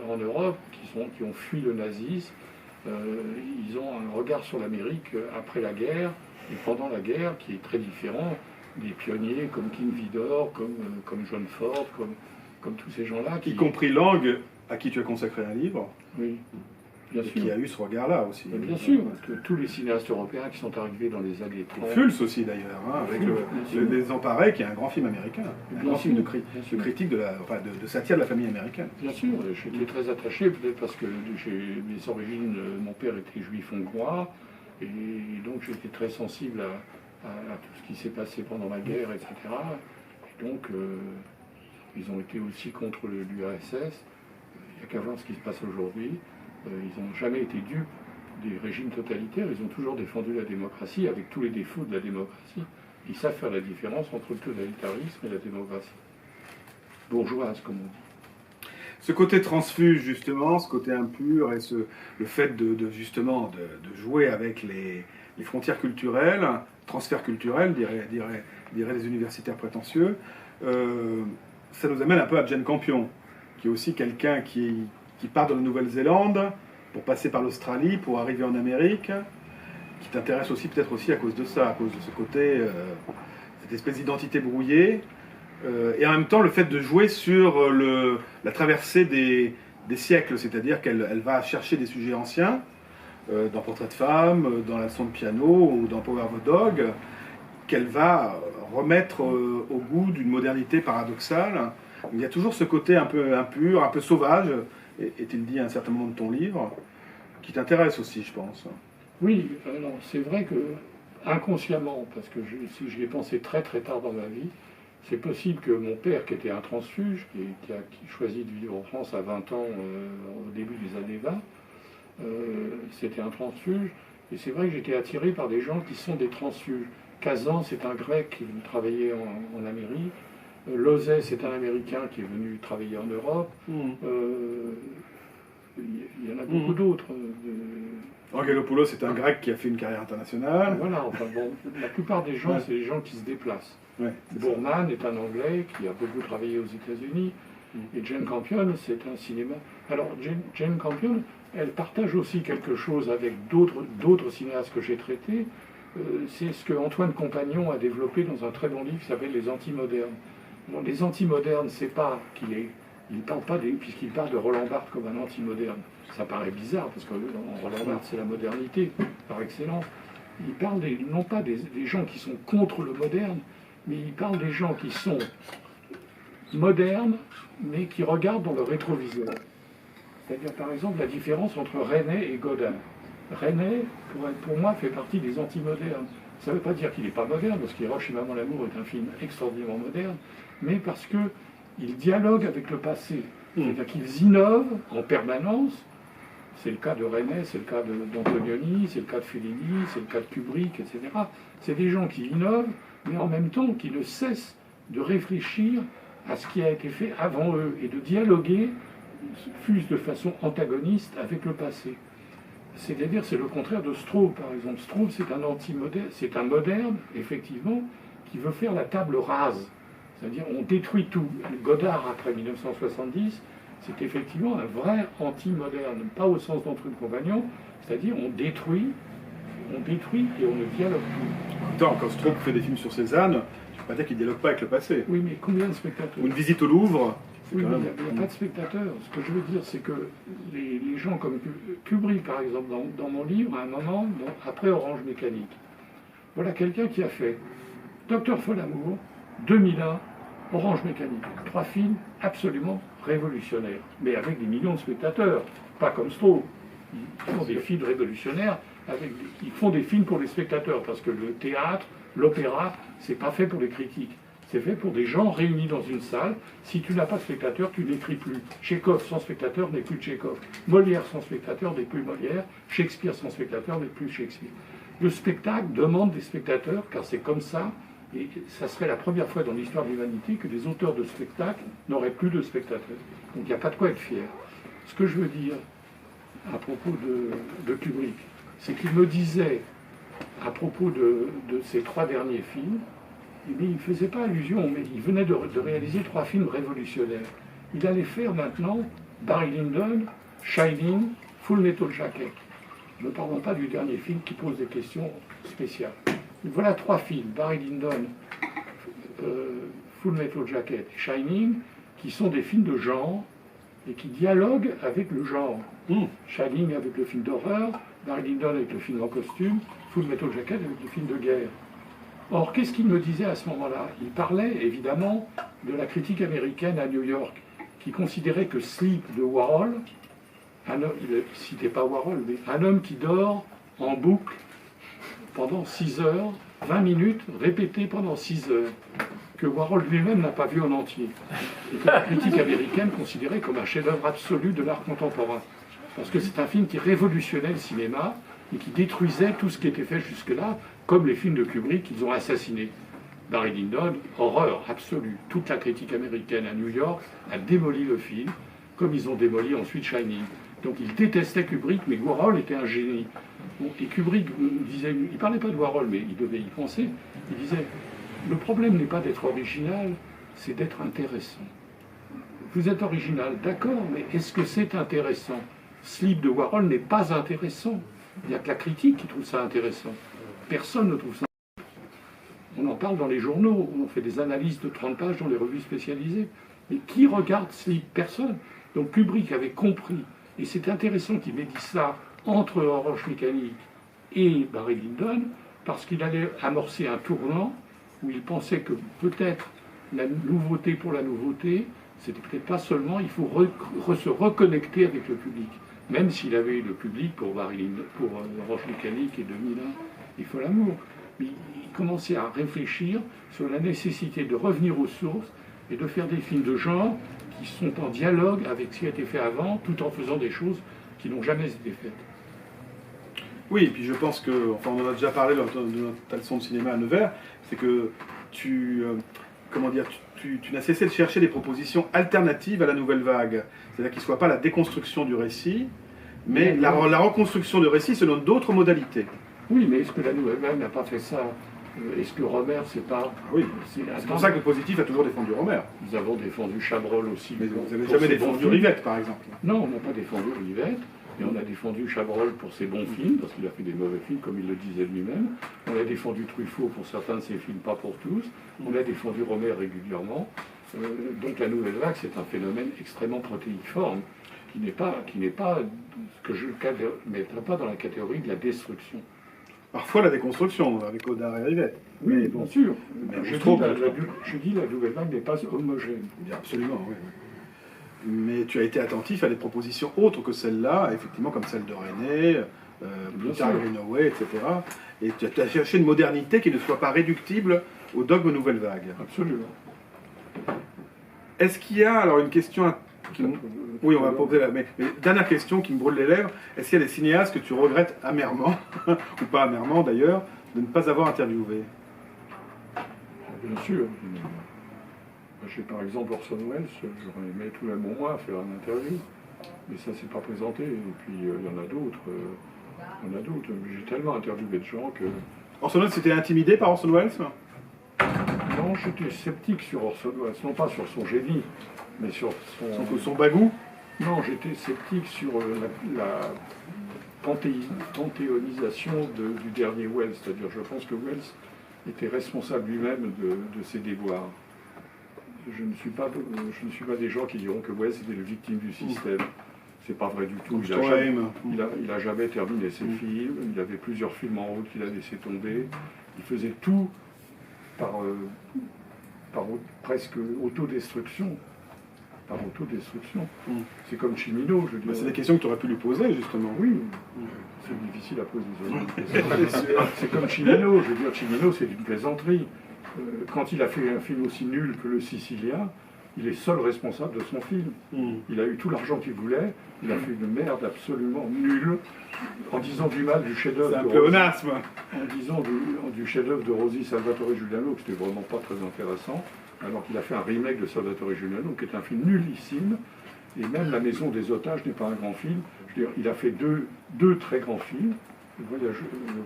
en Europe, qui ont fui le nazisme, ils ont un regard sur l'Amérique après la guerre et pendant la guerre qui est très différent des pionniers comme King Vidor, comme John Ford, comme tous ces gens-là. Y compris Lang, à qui tu as consacré un livre. Oui, bien sûr. Qui a eu ce regard-là aussi. Mais bien sûr, tous les cinéastes européens qui sont arrivés dans les années 30. Fulls aussi d'ailleurs, hein, avec Le Désemparé, qui est un grand film américain. Un grand film de critique de satire de la famille américaine. Bien sûr, j'étais très attaché, peut-être parce que mes origines, mon père était juif hongrois, et donc j'étais très sensible à tout ce qui s'est passé pendant la guerre, etc. Et donc, ils ont été aussi contre l'URSS. Il n'y a qu'à voir ce qui se passe aujourd'hui. Ils n'ont jamais été dupes des régimes totalitaires. Ils ont toujours défendu la démocratie avec tous les défauts de la démocratie. Ils savent faire la différence entre le totalitarisme et la démocratie bourgeoise, comme on dit. Ce côté transfuge, justement, ce côté impur, et le fait de jouer avec les frontières culturelles, transferts culturels, diraient les universitaires prétentieux, ça nous amène un peu à Jane Campion, qui est aussi quelqu'un qui part de la Nouvelle-Zélande pour passer par l'Australie, pour arriver en Amérique, qui t'intéresse aussi peut-être aussi à cause de ça, à cause de ce côté, cette espèce d'identité brouillée, et en même temps le fait de jouer sur la traversée des siècles, c'est-à-dire qu'elle va chercher des sujets anciens, dans Portrait de femme, dans La leçon de piano ou dans Power of a Dog, qu'elle va remettre au goût d'une modernité paradoxale. Il y a toujours ce côté un peu impur, un peu sauvage, et tu le dis à un certain moment de ton livre, qui t'intéresse aussi, je pense. Oui, c'est vrai que inconsciemment, parce que si j'y ai pensé très très tard dans ma vie, c'est possible que mon père, qui était un transfuge, qui choisit de vivre en France à 20 ans au début des années 20, c'était un transfuge, et c'est vrai que j'étais attiré par des gens qui sont des transfuges. Kazan, c'est un grec qui est venu travailler en Amérique. Lozay, c'est un Américain qui est venu travailler en Europe. Il y en a beaucoup d'autres. Angelopoulos, c'est un grec qui a fait une carrière internationale. Voilà, enfin bon, la plupart des gens, c'est des gens qui se déplacent. Ouais, Boorman est un Anglais qui a beaucoup travaillé aux États-Unis. Et Jane Campion, c'est un cinéma. Alors, Jane Campion, elle partage aussi quelque chose avec d'autres cinéastes que j'ai traités. C'est ce que Antoine Compagnon a développé dans un très bon livre qui s'appelle Les Antimodernes. Bon, les antimodernes, c'est pas il parle pas puisqu'il parle de Roland Barthes comme un antimoderne. Ça paraît bizarre parce que Roland Barthes c'est la modernité par excellence. Il parle non pas des gens qui sont contre le moderne, mais il parle des gens qui sont modernes mais qui regardent dans le rétroviseur. C'est-à-dire par exemple la différence entre René et Godin. René, pour moi, fait partie des antimodernes. Ça ne veut pas dire qu'il n'est pas moderne, parce qu'Hirosh et Maman l'amour est un film extraordinairement moderne, mais parce qu'ils dialoguent avec le passé. C'est-à-dire qu'ils innovent en permanence. C'est le cas de René, c'est le cas d'Antonioni, c'est le cas de Fellini, c'est le cas de Kubrick, etc. C'est des gens qui innovent, mais en même temps qui ne cessent de réfléchir à ce qui a été fait avant eux et de dialoguer, fût-ce de façon antagoniste, avec le passé. C'est-à-dire, c'est le contraire de Straub, par exemple. Straub, c'est un anti-moderne, c'est un moderne, effectivement, qui veut faire la table rase. C'est-à-dire, on détruit tout. Godard, après 1970, c'est effectivement un vrai anti-moderne, pas au sens d'Antoine Compagnon, c'est-à-dire on détruit et on ne dialogue plus. En même temps, quand Straub fait des films sur Cézanne, je ne peux pas dire qu'il ne dialogue pas avec le passé. Oui, mais combien de spectateurs? Ou une visite au Louvre, Oui, mais il n'y a pas de spectateurs. Ce que je veux dire, c'est que les gens comme Kubrick, par exemple, dans mon livre, à un moment, après Orange Mécanique, voilà quelqu'un qui a fait Docteur Folamour, 2001, Orange Mécanique. 3 films absolument révolutionnaires, mais avec des millions de spectateurs, pas comme Stroh. Ils font des films révolutionnaires, ils font des films pour les spectateurs, parce que le théâtre, l'opéra, c'est pas fait pour les critiques. C'est fait pour des gens réunis dans une salle. Si tu n'as pas de spectateur, tu n'écris plus. Tchekhov sans spectateur n'est plus Tchekhov. Molière sans spectateur n'est plus Molière. Shakespeare sans spectateur n'est plus Shakespeare. Le spectacle demande des spectateurs, car c'est comme ça, et ça serait la première fois dans l'histoire de l'humanité que des auteurs de spectacles n'auraient plus de spectateurs. Donc il n'y a pas de quoi être fier. Ce que je veux dire à propos de Kubrick, c'est qu'il me disait, à propos de ces 3 derniers films, mais il ne faisait pas allusion, mais il venait de réaliser 3 films révolutionnaires. Il allait faire maintenant Barry Lyndon, Shining, Full Metal Jacket. Ne parlons pas du dernier film qui pose des questions spéciales. Voilà 3 films, Barry Lyndon, Full Metal Jacket et Shining, qui sont des films de genre et qui dialoguent avec le genre. Shining avec le film d'horreur, Barry Lyndon avec le film en costume, Full Metal Jacket avec le film de guerre. Or, qu'est-ce qu'il me disait à ce moment-là? Il parlait évidemment de la critique américaine à New York, qui considérait que Sleep de Warhol, il ne citait pas Warhol, mais un homme qui dort en boucle pendant 6 heures, 20 minutes, répété pendant 6 heures, que Warhol lui-même n'a pas vu en entier, et que la critique américaine considérait comme un chef-d'œuvre absolu de l'art contemporain. Parce que c'est un film qui révolutionnait le cinéma et qui détruisait tout ce qui était fait jusque-là, comme les films de Kubrick qu'ils ont assassinés. Barry Lyndon, horreur absolue. Toute la critique américaine à New York a démoli le film, comme ils ont démoli ensuite Shining. Donc ils détestaient Kubrick, mais Warhol était un génie. Bon, et Kubrick disait, il ne parlait pas de Warhol, mais il devait y penser, il disait, le problème n'est pas d'être original, c'est d'être intéressant. Vous êtes original, d'accord, mais est-ce que c'est intéressant? Sleep de Warhol n'est pas intéressant. Il n'y a que la critique qui trouve ça intéressant. Personne ne trouve ça. On en parle dans les journaux, on fait des analyses de 30 pages dans les revues spécialisées. Mais qui regarde Sleep? Personne. Donc Kubrick avait compris, et c'est intéressant qu'il m'ait dit ça entre Orange Mécanique et Barry Lyndon, parce qu'il allait amorcer un tournant où il pensait que peut-être la nouveauté pour la nouveauté, c'était peut-être pas seulement, il faut se reconnecter avec le public. Même s'il avait eu le public pour Orange Mécanique et 2001 et Folamour. Mais il commençait à réfléchir sur la nécessité de revenir aux sources et de faire des films de genre qui sont en dialogue avec ce qui a été fait avant, tout en faisant des choses qui n'ont jamais été faites. Oui, et puis je pense que, enfin on en a déjà parlé de ta leçon de cinéma à Nevers, c'est que tu n'as cessé de chercher des propositions alternatives à la nouvelle vague. C'est-à-dire qu'il ne soit pas la déconstruction du récit, mais la reconstruction du récit selon d'autres modalités. Oui, mais est-ce que la nouvelle vague n'a pas fait ça? Est-ce que Rohmer, c'est pas... Oui, c'est pour ça que le positif a toujours défendu Rohmer. Nous avons défendu Chabrol aussi. Mais vous n'avez jamais défendu Rivette, par exemple. Non, on n'a pas défendu Rivette. Et on a défendu Chabrol pour ses bons films, parce qu'il a fait des mauvais films, comme il le disait lui-même. On a défendu Truffaut pour certains de ses films, pas pour tous. On a défendu Rohmer régulièrement. Donc la nouvelle vague, c'est un phénomène extrêmement protéiforme, qui n'est pas ce que je ne mettrai pas dans la catégorie de la destruction. Parfois la déconstruction, avec Godard et Rivette. Oui, bien sûr. Je dis la nouvelle vague n'est pas homogène. Bien, absolument, oui. Mais tu as été attentif à des propositions autres que celle-là, effectivement, comme celle de René, Plutarch, Greenaway, etc. Et tu as cherché une modernité qui ne soit pas réductible au dogme nouvelle vague. Absolument. Est-ce qu'il y a, alors une question... Oui, on va poser la... Mais dernière question qui me brûle les lèvres. Est-ce qu'il y a des cinéastes que tu regrettes amèrement, ou pas amèrement d'ailleurs, de ne pas avoir interviewé? Bien sûr. J'ai par exemple Orson Welles, j'aurais aimé tout même au moins faire une interview, mais ça ne s'est pas présenté. Et puis il y en a d'autres. J'ai tellement interviewé de gens que... Orson Welles, c'était intimidé par Orson Welles? Non, j'étais sceptique sur Orson Welles, non pas sur son génie, mais sur son bagou. Non, j'étais sceptique sur la panthéonisation du dernier Welles, c'est-à-dire je pense que Welles était responsable lui-même de ses déboires. je ne suis pas des gens qui diront que ouais, c'était le victime du système. C'est pas vrai du tout. Il a jamais terminé ses films. Il avait plusieurs films en route qu'il a laissé tomber. Il faisait tout par presque autodestruction. C'est comme Cimino, je veux dire. C'est des questions que tu aurais pu lui poser, justement. Oui, c'est difficile à poser. C'est comme Cimino, je veux dire, Cimino, c'est une plaisanterie. Quand il a fait un film aussi nul que Le Sicilien, il est seul responsable de son film. Il a eu tout l'argent qu'il voulait, il a fait une merde absolument nulle, en disant du mal du chef-d'œuvre. C'est un pléonasme. En disant du chef-d'œuvre de Rosi Salvatore Giuliano, que c'était vraiment pas très intéressant, alors qu'il a fait un remake de Salvatore Giuliano, qui est un film nullissime, et même La Maison des Otages n'est pas un grand film. Je veux dire, il a fait deux très grands films, Le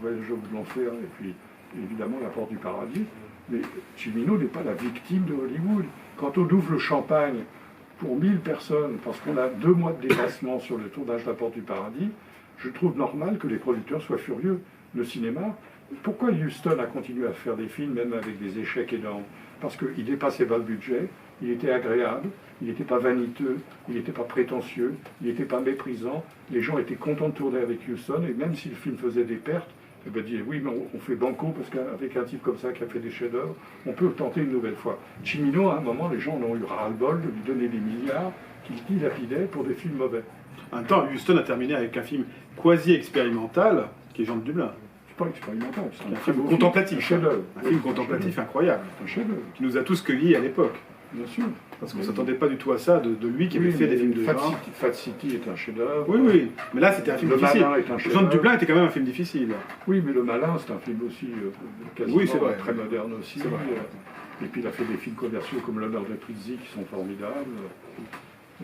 Voyageur de l'Enfer et puis évidemment La Porte du Paradis. Mais Cimino n'est pas la victime de Hollywood. Quand on ouvre le champagne pour 1000 personnes, parce qu'on a 2 mois de dépassement sur le tournage de La Porte du Paradis, je trouve normal que les producteurs soient furieux. Le cinéma, pourquoi Huston a continué à faire des films, même avec des échecs énormes? Parce qu'il dépassait pas le budget, il était agréable, il n'était pas vaniteux, il n'était pas prétentieux, il n'était pas méprisant. Les gens étaient contents de tourner avec Huston, et même si le film faisait des pertes, eh ben, dire oui, mais on fait banco parce qu'avec un type comme ça qui a fait des chefs-d'œuvre, on peut tenter une nouvelle fois. Cimino, à un moment, les gens en ont eu ras-le-bol de lui donner des milliards qu'il dilapidait pour des films mauvais. En même temps, Huston a terminé avec un film quasi-expérimental qui est Jean de Dublin. C'est pas expérimental, c'est un film contemplatif. Chef-d'œuvre. Un film contemplatif incroyable. Un chef-d'œuvre. Qui nous a tous cueillis à l'époque. Bien sûr. Parce qu'on ne s'attendait pas du tout à ça de lui qui avait fait des films de genre. Fat City est un chef-d'œuvre. Oui. Mais là, c'était un film difficile. Le Malin est un chef-d'œuvre. Jean de Dublin était quand même un film difficile. Oui, mais Le Malin, c'est un film aussi quasiment c'est vrai. très moderne aussi. C'est vrai. Et puis il a fait des films commerciaux comme L'honneur de Trizzi qui sont formidables.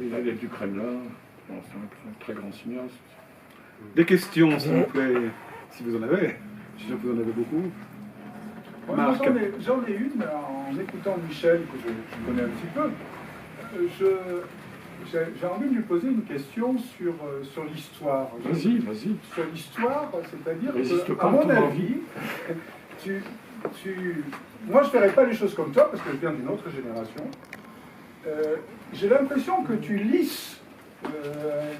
Et La lettre du Kremlin. Bon, c'est un très grand cinéaste. Des questions, s'il vous plaît, si vous en avez. Je sais que vous en avez beaucoup. Marc. J'en ai une en écoutant Michel, que je connais un petit peu. J'ai envie de lui poser une question sur l'histoire. Vas-y. Sur l'histoire, c'est-à-dire que, à mon avis, moi je ne ferais pas les choses comme toi, parce que je viens d'une autre génération. J'ai l'impression que tu lisses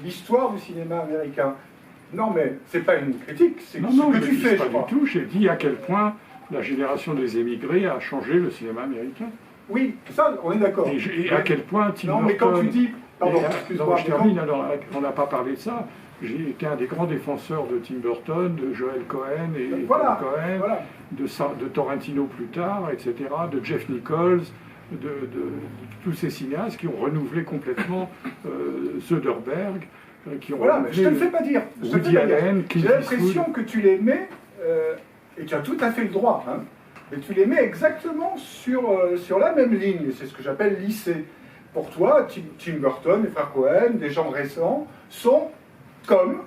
l'histoire du cinéma américain. Non, mais c'est pas une critique, c'est ce que tu fais, je crois. Pas du tout, j'ai dit à quel point la génération des émigrés a changé le cinéma américain. Oui, ça, on est d'accord. Et à quel point Tim Burton... Non, mais quand tu dis... Pardon, excuse-moi. Je termine, alors on n'a pas parlé de ça. J'ai été un des grands défenseurs de Tim Burton, de Joel Cohen et Paul Cohen, de Tarantino plus tard, etc., de Jeff Nichols, de tous ces cinéastes qui ont renouvelé complètement Soderbergh, qui ont mais je ne te le fais pas dire. Woody Allen, j'ai l'impression que tu les mets, et tu as tout à fait le droit, hein, mais tu les mets exactement sur la même ligne. C'est ce que j'appelle lycée. Pour toi, Tim Burton, les frères Cohen, des gens récents, sont comme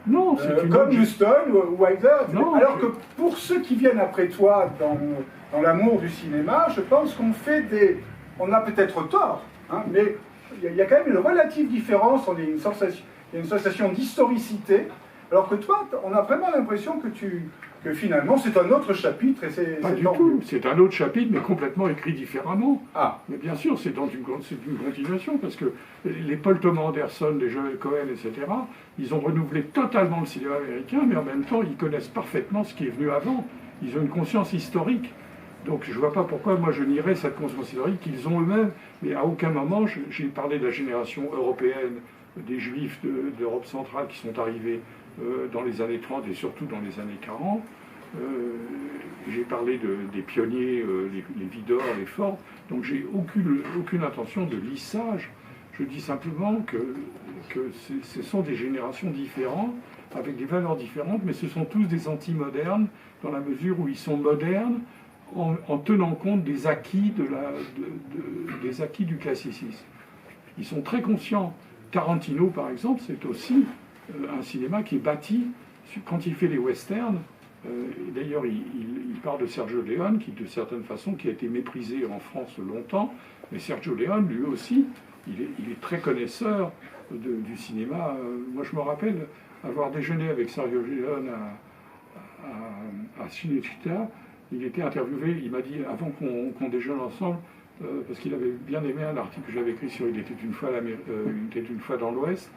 Huston ou Wilder. Alors que pour ceux qui viennent après toi dans l'amour du cinéma, je pense qu'on fait on a peut-être tort, hein, mais il y a quand même une relative différence. Il y a une sensation d'historicité, alors que toi, on a vraiment l'impression que finalement c'est un autre chapitre. Et c'est pas du tout, c'est un autre chapitre, mais complètement écrit différemment. Ah. Mais bien sûr, c'est une continuation, parce que les Paul Thomas Anderson, les Joel Cohen, etc., ils ont renouvelé totalement le cinéma américain, mais en même temps, ils connaissent parfaitement ce qui est venu avant. Ils ont une conscience historique. Donc je ne vois pas pourquoi moi je nierais cette conscience historique qu'ils ont eux-mêmes, mais à aucun moment, j'ai parlé de la génération européenne, des Juifs d'Europe centrale qui sont arrivés dans les années 30 et surtout dans les années 40. J'ai parlé des pionniers, les Vidor, les Ford, donc j'ai aucune intention de lissage. Je dis simplement que ce sont des générations différentes, avec des valeurs différentes, mais ce sont tous des anti-modernes, dans la mesure où ils sont modernes, en tenant compte des acquis, des acquis du classicisme. Ils sont très conscients. Tarantino, par exemple, c'est aussi un cinéma qui est bâti, quand il fait les westerns, d'ailleurs il parle de Sergio Leone, qui de certaine façon qui a été méprisé en France longtemps, mais Sergio Leone, lui aussi, il est très connaisseur du cinéma. Moi je me rappelle avoir déjeuné avec Sergio Leone à Cinecittà. Il était interviewé, il m'a dit, avant qu'on déjeune ensemble, parce qu'il avait bien aimé un article que j'avais écrit sur Il était une fois dans l'Ouest,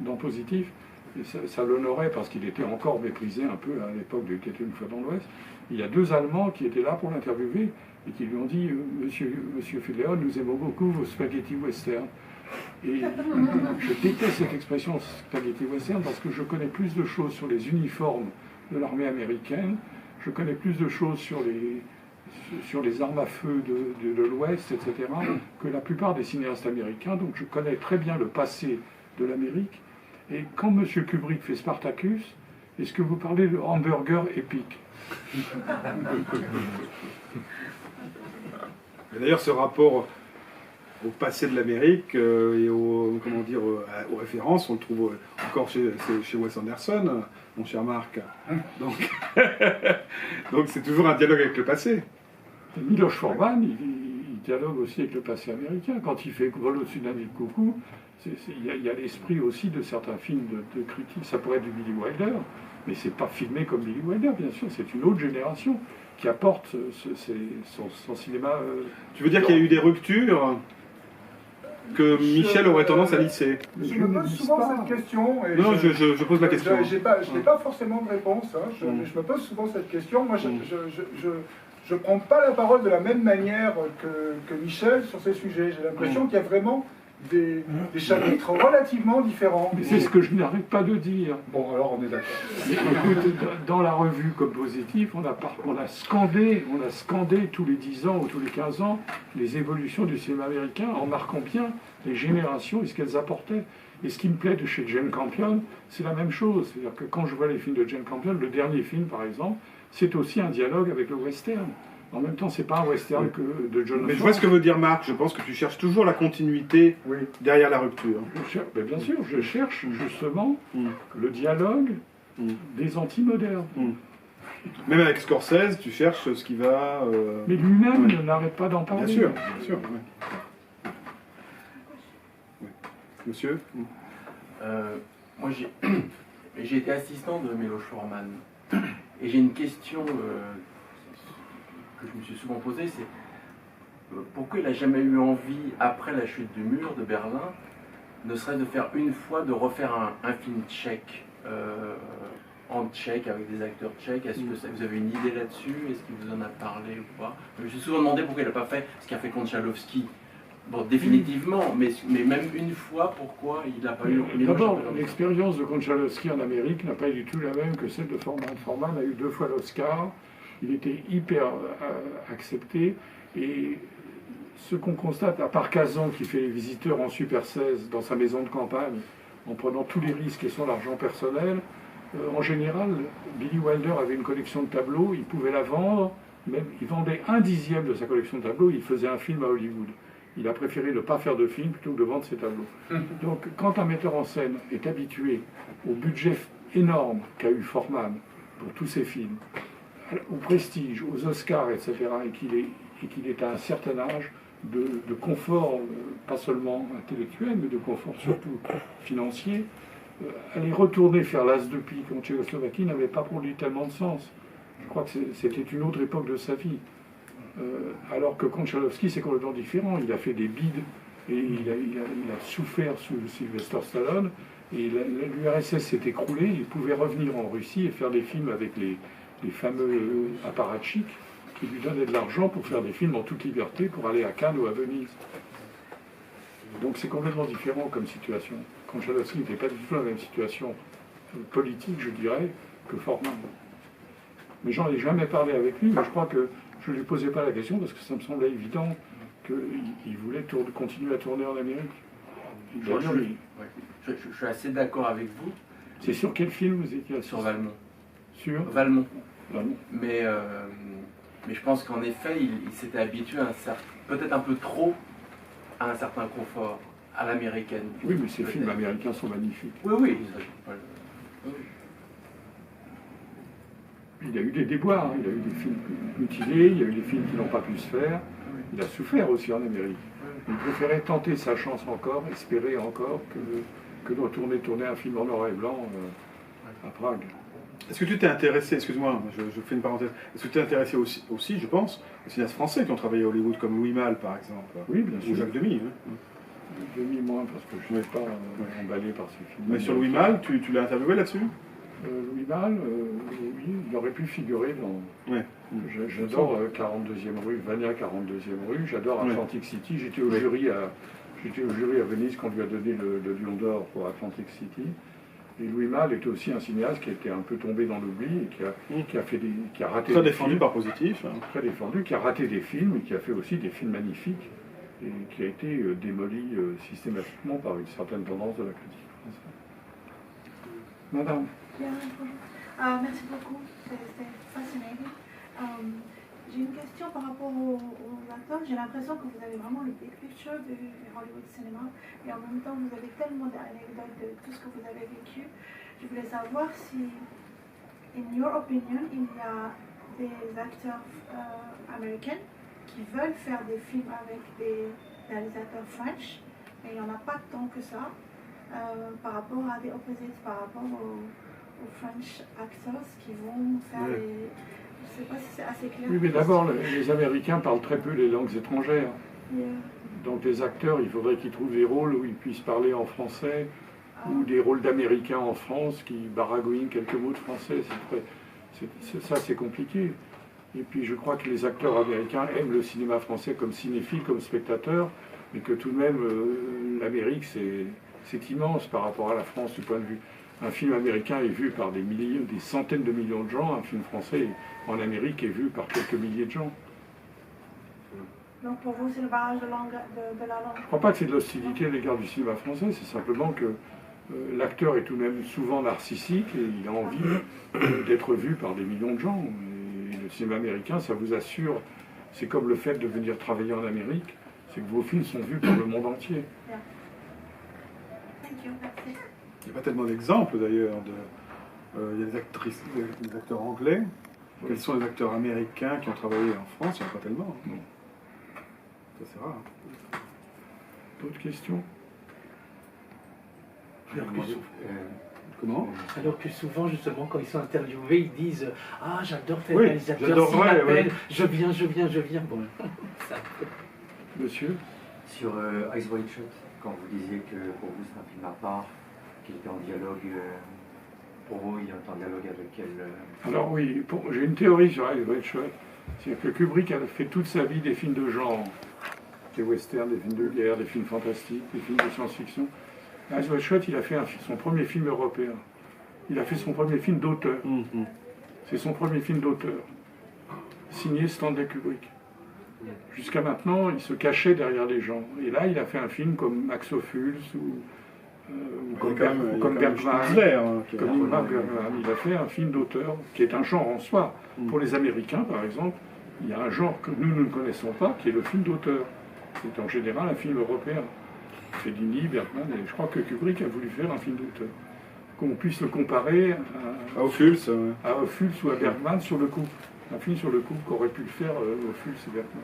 dans Positif. Et ça l'honorait parce qu'il était encore méprisé un peu à l'époque de Il était une fois dans l'Ouest. Il y a 2 Allemands qui étaient là pour l'interviewer et qui lui ont dit Monsieur Fedleon, nous aimons beaucoup vos spaghetti western. Et je déteste cette expression spaghetti western parce que je connais plus de choses sur les uniformes de l'armée américaine, je connais plus de choses sur les armes à feu de l'Ouest, etc., que la plupart des cinéastes américains. Donc je connais très bien le passé de l'Amérique. Et quand M. Kubrick fait Spartacus, est-ce que vous parlez de hamburger épique? D'ailleurs, ce rapport au passé de l'Amérique et aux références, on le trouve encore chez Wes Anderson, mon cher Marc. Donc c'est toujours un dialogue avec le passé. Miloš Forman, il dialogue aussi avec le passé américain. Quand il fait Vol au-dessus d'un nid de coucou, il y a l'esprit aussi de certains films de critique. Ça pourrait être du Billy Wilder, mais c'est pas filmé comme Billy Wilder, bien sûr. C'est une autre génération qui apporte son cinéma. Tu veux dire qu'il y a eu des ruptures que Michel aurait tendance à lisser? Je me pose souvent cette question. Et non, je pose la question. Je n'ai pas forcément de réponse. Hein. Je me pose souvent cette question. Moi, je ne prends pas la parole de la même manière que Michel sur ces sujets. J'ai l'impression qu'il y a vraiment des chapitres relativement différents. Mais c'est ce que je n'arrête pas de dire. Bon, alors on est d'accord. Écoute, dans la revue Comme Positif, on a scandé tous les 10 ans ou tous les 15 ans les évolutions du cinéma américain en marquant bien les générations et ce qu'elles apportaient. Et ce qui me plaît de chez Jane Campion, c'est la même chose. C'est-à-dire que quand je vois les films de Jane Campion, le dernier film par exemple, c'est aussi un dialogue avec le western. En même temps, c'est pas un western que de John Ford. Mais je vois ce que veut dire Marc. Je pense que tu cherches toujours la continuité derrière la rupture. Mais bien sûr, je cherche justement le dialogue des anti-modernes. Même avec Scorsese, tu cherches ce qui va... Mais lui-même n'arrête pas d'en parler. Bien sûr, bien sûr. Oui. Monsieur Moi, j'ai été assistant de Miloš Forman. Et j'ai une question... que je me suis souvent posé, c'est pourquoi il n'a jamais eu envie, après la chute du mur de Berlin, ne serait de faire une fois, de refaire un film tchèque, en tchèque, avec des acteurs tchèques. Est-ce que vous avez une idée là-dessus? Est-ce qu'il vous en a parlé ou pas? Je me suis souvent demandé pourquoi il n'a pas fait ce qu'a fait Konchalovsky. Bon, définitivement, mais même une fois, pourquoi il n'a pas eu... D'abord, l'expérience de Konchalovsky en Amérique n'a pas du tout la même que celle de Forman. Forman a eu 2 fois l'Oscar. Il était hyper accepté, et ce qu'on constate, à part Kazan qui fait les visiteurs en Super 16 dans sa maison de campagne, en prenant tous les risques et son argent personnel, en général, Billy Wilder avait une collection de tableaux, il pouvait la vendre, même il vendait 1/10 de sa collection de tableaux, il faisait un film à Hollywood. Il a préféré ne pas faire de film plutôt que de vendre ses tableaux. Donc quand un metteur en scène est habitué au budget énorme qu'a eu Forman pour tous ses films, au prestige, aux Oscars, etc., et qu'il est à un certain âge de confort, pas seulement intellectuel, mais de confort surtout financier, aller retourner faire l'as de pique en Tchécoslovaquie n'avait pas pour lui tellement de sens. Je crois que c'était une autre époque de sa vie. Alors que Konchalovsky, c'est complètement différent. Il a fait des bides et il a souffert sous Sylvester Stallone, et l'URSS s'est écroulée. Il pouvait revenir en Russie et faire des films avec les fameux apparatchiks qui lui donnaient de l'argent pour faire des films en toute liberté, pour aller à Cannes ou à Venise. Donc c'est complètement différent comme situation. Konchalovsky n'était pas du tout dans la même situation politique, je dirais, que Forman. Mais j'en ai jamais parlé avec lui, mais je crois que je ne lui posais pas la question parce que ça me semblait évident qu'il voulait continuer à tourner en Amérique. Je suis assez d'accord avec vous. C'est sur quel film vous étiez? Sur Valmont. Sur Valmont. Mais je pense qu'en effet, il s'était habitué peut-être un peu trop à un certain confort, à l'américaine. Oui, mais ces films américains sont magnifiques. Oui. Il a eu des déboires, il a eu des films mutilés, il y a eu des films qui n'ont pas pu se faire. Il a souffert aussi en Amérique. Il préférait tenter sa chance encore, espérer encore, que de retourner tourner un film en noir et blanc à Prague. Est-ce que tu t'es intéressé, excuse-moi, je fais une parenthèse, est-ce que tu t'es intéressé aussi, je pense, aux cinéastes français qui ont travaillé à Hollywood, comme Louis Malle, par exemple? Oui, bien sûr. Ou Jacques Demy. Hein. Demy, moins, parce que je ne suis pas emballé par ces films. Mais sur Louis Malle, tu l'as interviewé là-dessus? Louis Malle, oui, il aurait pu figurer dans... Ouais. J'adore 42e rue, Vania 42e rue, j'adore Atlantic City, j'étais au jury à Venise quand on lui a donné le Lion d'Or pour Atlantic City. Et Louis Malle était aussi un cinéaste qui était un peu tombé dans l'oubli et qui a raté très des défendu films, par Positif. Hein. Très défendu, qui a raté des films et qui a fait aussi des films magnifiques et qui a été démoli systématiquement par une certaine tendance de la critique française. Madame. Merci beaucoup, c'était fascinant. J'ai une question par rapport aux acteurs. J'ai l'impression que vous avez vraiment le big picture du Hollywood cinéma et en même temps vous avez tellement d'anecdotes de tout ce que vous avez vécu. Je voulais savoir si, in your opinion, il y a des acteurs américains qui veulent faire des films avec des réalisateurs French, mais il n'y en a pas tant que ça par rapport à des opposites, par rapport aux French actors qui vont faire des... Je ne sais pas si c'est assez clair. Oui, mais d'abord, les Américains parlent très peu les langues étrangères. Donc les acteurs, il faudrait qu'ils trouvent des rôles où ils puissent parler en français, ou des rôles d'Américains en France qui baragouinent quelques mots de français. Ça, c'est compliqué. Et puis je crois que les acteurs américains aiment le cinéma français comme cinéphile, comme spectateur, mais que tout de même, l'Amérique, c'est immense par rapport à la France du point de vue. Un film américain est vu par des centaines de millions de gens, un film français en Amérique est vu par quelques milliers de gens. Donc pour vous, c'est le barrage de la langue? Je ne crois pas que c'est de l'hostilité à l'égard du cinéma français, c'est simplement que l'acteur est tout de même souvent narcissique et il a envie d'être vu par des millions de gens. Et le cinéma américain, ça vous assure, c'est comme le fait de venir travailler en Amérique, c'est que vos films sont vus par le monde entier. Il n'y a pas tellement d'exemples d'ailleurs. Il y a des actrices, des acteurs anglais. Quels sont les acteurs américains qui ont travaillé en France? Il n'y en a pas tellement. Non. Ça c'est rare. D'autres questions? Comment? Alors que souvent, justement, quand ils sont interviewés, ils disent « Ah, j'adore tel réalisateur, s'il m'appelle, je viens. » Bon, ça... Monsieur? Sur Eyes Wide Shut, quand vous disiez que pour vous c'est un film à part, qu'il était en dialogue, pour vous il est en dialogue avec quel... Alors oui, j'ai une théorie sur Eyes Wide Shut, c'est que Kubrick a fait toute sa vie des films de genre, des westerns, des films de guerre, des films fantastiques, des films de science-fiction. Eyes Wide Shut, il a fait son premier film européen. Il a fait son premier film d'auteur. C'est son premier film d'auteur, signé Stanley Kubrick. Jusqu'à maintenant, il se cachait derrière les gens. Et là, il a fait un film comme Max Ophuls comme Bergman. Comme Ingmar Bergman. Il a fait un film d'auteur qui est un genre en soi. Pour les Américains, par exemple, il y a un genre que nous ne connaissons pas, qui est le film d'auteur. C'est en général un film européen. Fellini, Bergman, et je crois que Kubrick a voulu faire un film d'auteur. Qu'on puisse le comparer à Ophuls ou à Bergman sur le coup. Un film sur le couple qu'aurait pu le faire Ophuls et Bergman.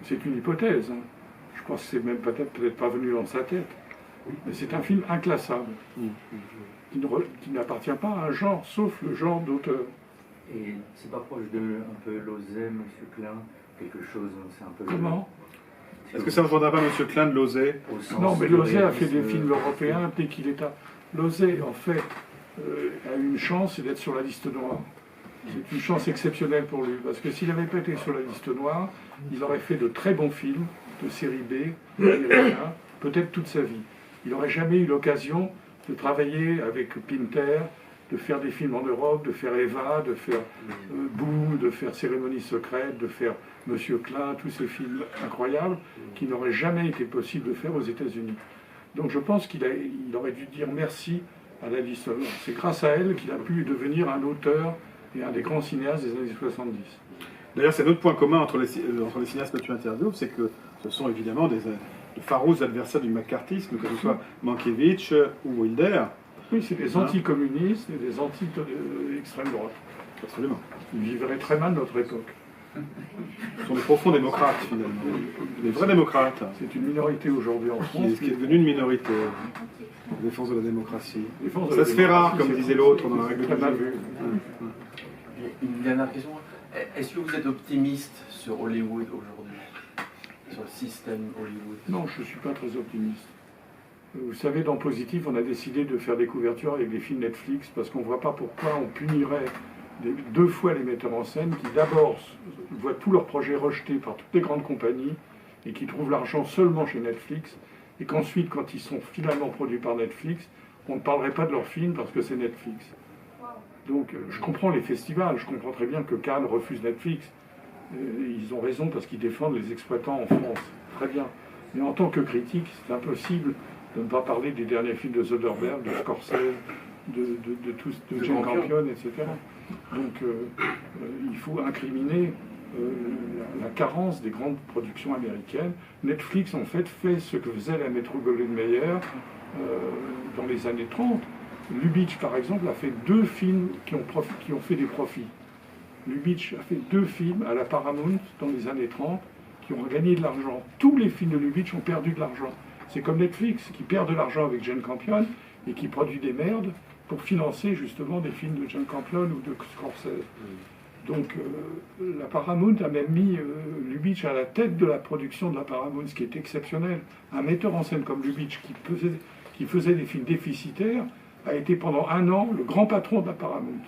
C'est une hypothèse. Hein. Je pense que c'est même peut-être pas venu dans sa tête. Mais c'est un film inclassable, qui n'appartient pas à un genre, sauf le genre d'auteur. Et c'est pas proche de un peu Lauzet, M. Klein, quelque chose, c'est un peu... Comment? Est-ce que ça ne rejoindra pas M. Klein de Lauzet? Non, mais Lauzet a fait des films européens dès qu'il est à... Lauzet, en fait, a eu une chance, c'est d'être sur la liste noire. C'est une chance exceptionnelle pour lui, parce que s'il n'avait pas été sur la liste noire, il aurait fait de très bons films, de série B, américains, peut-être toute sa vie. Il n'aurait jamais eu l'occasion de travailler avec Pinter, de faire des films en Europe, de faire Eva, de faire Boo, de faire Cérémonie secrète, de faire Monsieur Klein, tous ces films incroyables qui n'auraient jamais été possible de faire aux États-Unis. Donc je pense qu'il aurait dû dire merci à la liste noire. C'est grâce à elle qu'il a pu devenir un auteur et un des grands cinéastes des années 70. D'ailleurs, c'est un autre point commun entre les cinéastes que tu interviews, c'est que ce sont évidemment de farouches adversaires du macartisme, que ce soit Mankiewicz ou Wilder. Oui, c'est des anticommunistes et des anti-extrême droite. Absolument. Ils vivraient très mal notre époque. Ce sont des profonds démocrates, finalement. Des vrais démocrates. C'est une minorité aujourd'hui en France. Qui est devenue une minorité. La défense de la démocratie. Ça se fait rare, comme disait l'autre dans la règle du jeu. Une dernière question. Est-ce que vous êtes optimiste sur Hollywood aujourd'hui? Sur le système Hollywood? Non, je ne suis pas très optimiste. Vous savez, dans Positif, on a décidé de faire des couvertures avec des films Netflix parce qu'on ne voit pas pourquoi on punirait deux fois les metteurs en scène qui d'abord voient tous leurs projets rejetés par toutes les grandes compagnies et qui trouvent l'argent seulement chez Netflix, et qu'ensuite, quand ils sont finalement produits par Netflix, on ne parlerait pas de leurs films parce que c'est Netflix. Donc je comprends les festivals, je comprends très bien que Cannes refuse Netflix. Ils ont raison parce qu'ils défendent les exploitants en France. Très bien. Mais en tant que critique, c'est impossible de ne pas parler des derniers films de Soderbergh, de Scorsese, de Jane Campion, etc. Donc il faut incriminer la carence des grandes productions américaines. Netflix, en fait ce que faisait la Metro-Goldwyn-Mayer dans les années 30. Lubitsch, par exemple, a fait 2 films qui ont fait des profits. Lubitsch a fait 2 films à la Paramount dans les années 30 qui ont gagné de l'argent. Tous les films de Lubitsch ont perdu de l'argent. C'est comme Netflix qui perd de l'argent avec Jane Campion et qui produit des merdes pour financer justement des films de Jane Campion ou de Scorsese. Donc la Paramount a même mis Lubitsch à la tête de la production de la Paramount, ce qui est exceptionnel. Un metteur en scène comme Lubitsch qui faisait des films déficitaires a été pendant 1 an le grand patron de la Paramount.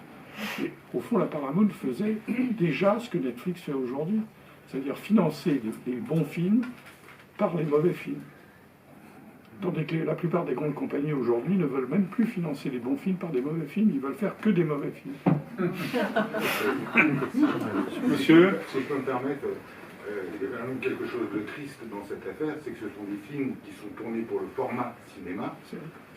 Et au fond, la Paramount faisait déjà ce que Netflix fait aujourd'hui, c'est-à-dire financer les bons films par les mauvais films. Tandis que la plupart des grandes compagnies aujourd'hui ne veulent même plus financer les bons films par des mauvais films, ils veulent faire que des mauvais films. Monsieur, si je peux me permettre, il y a quand même quelque chose de triste dans cette affaire, c'est que ce sont des films qui sont tournés pour le format cinéma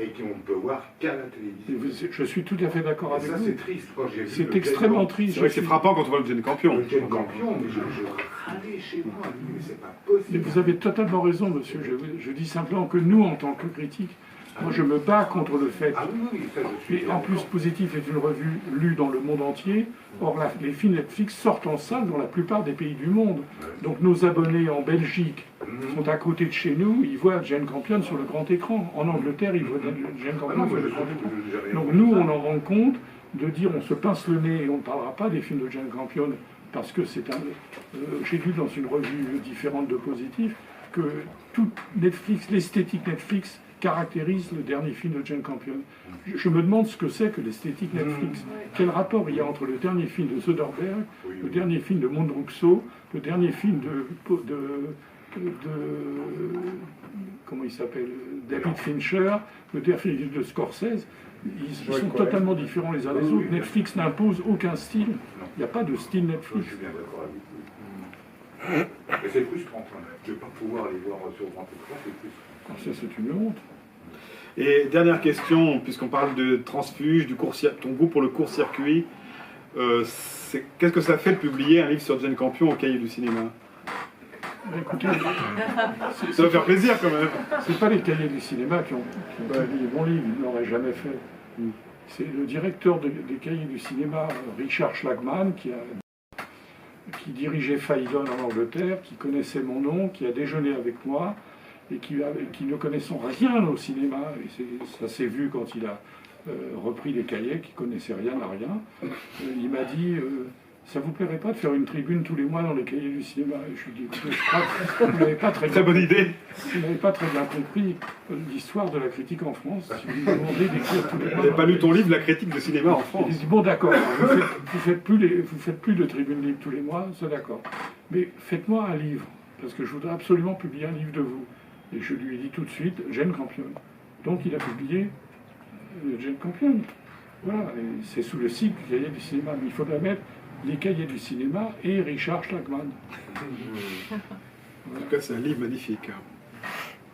et qu'on ne peut voir qu'à la télévision. Je suis tout à fait d'accord avec vous. Ça, c'est triste. C'est extrêmement triste. C'est vrai que c'est frappant quand on voit le Jane Campion. Le Jane Campion, mais je râlais chez moi, mais c'est pas possible. Mais vous avez totalement raison, monsieur. Je dis simplement que nous, en tant que critiques, moi je me bats contre le fait. Ah oui, ça je suis. Et en plus, Positif est une revue lue dans le monde entier. Or, les films Netflix sortent en salle dans la plupart des pays du monde. Donc nos abonnés en Belgique sont à côté de chez nous, ils voient Jane Campion sur le grand écran. En Angleterre, ils voient Jane Campion sur le grand écran. Donc nous, on en rend compte de dire on se pince le nez et on ne parlera pas des films de Jane Campion parce que c'est un... j'ai lu dans une revue différente de Positif que tout Netflix, l'esthétique Netflix caractérise le dernier film de Jane Campion. Je me demande ce que c'est que l'esthétique Netflix. Quel rapport il y a entre le dernier film de Soderbergh, le dernier film de Mondruxo, le dernier film de comment il s'appelle, David Fincher, le dernier film de Scorsese. Ils sont totalement différents les uns des autres. Netflix n'impose aucun style. Il n'y a pas de style Netflix. Je suis bien d'accord avec vous. Mais c'est frustrant quand même. De ne pas pouvoir les voir sur grand écran, c'est frustrant. Ça, c'est une honte. Et dernière question, puisqu'on parle de transfuge, ton goût pour le court-circuit, qu'est-ce que ça fait de publier un livre sur Jane Campion au Cahier du cinéma? Écoutez, ça va faire plaisir quand même. C'est pas les Cahiers du cinéma qui ont publié mon livre, ils ne l'auraient jamais fait. C'est le directeur des Cahiers du cinéma, Richard Schlagman, qui dirigeait Phaidon en Angleterre, qui connaissait mon nom, qui a déjeuné avec moi, et qui ne connaissant rien au cinéma, et ça s'est vu quand il a repris les cahiers, qui ne connaissait rien à rien, il m'a dit ça vous plairait pas de faire une tribune tous les mois dans les Cahiers du cinéma? Et je lui ai dit écoutez, je crois que vous n'avez pas très bonne idée. Vous n'avez pas très bien compris l'histoire de la critique en France. Si vous me demandez d'écrire tous les mois. Vous n'avez pas lu ton livre, La critique de cinéma en France? Il dit bon d'accord, vous faites plus de tribune libre tous les mois, c'est d'accord. Mais faites-moi un livre, parce que je voudrais absolument publier un livre de vous. Et je lui ai dit tout de suite, Jane Campion. Donc il a publié Jane Campion. Voilà, et c'est sous le sigle du Cahier du cinéma. Mais il faudrait mettre les Cahiers du cinéma et Richard Schlagman. En tout cas, c'est un livre magnifique.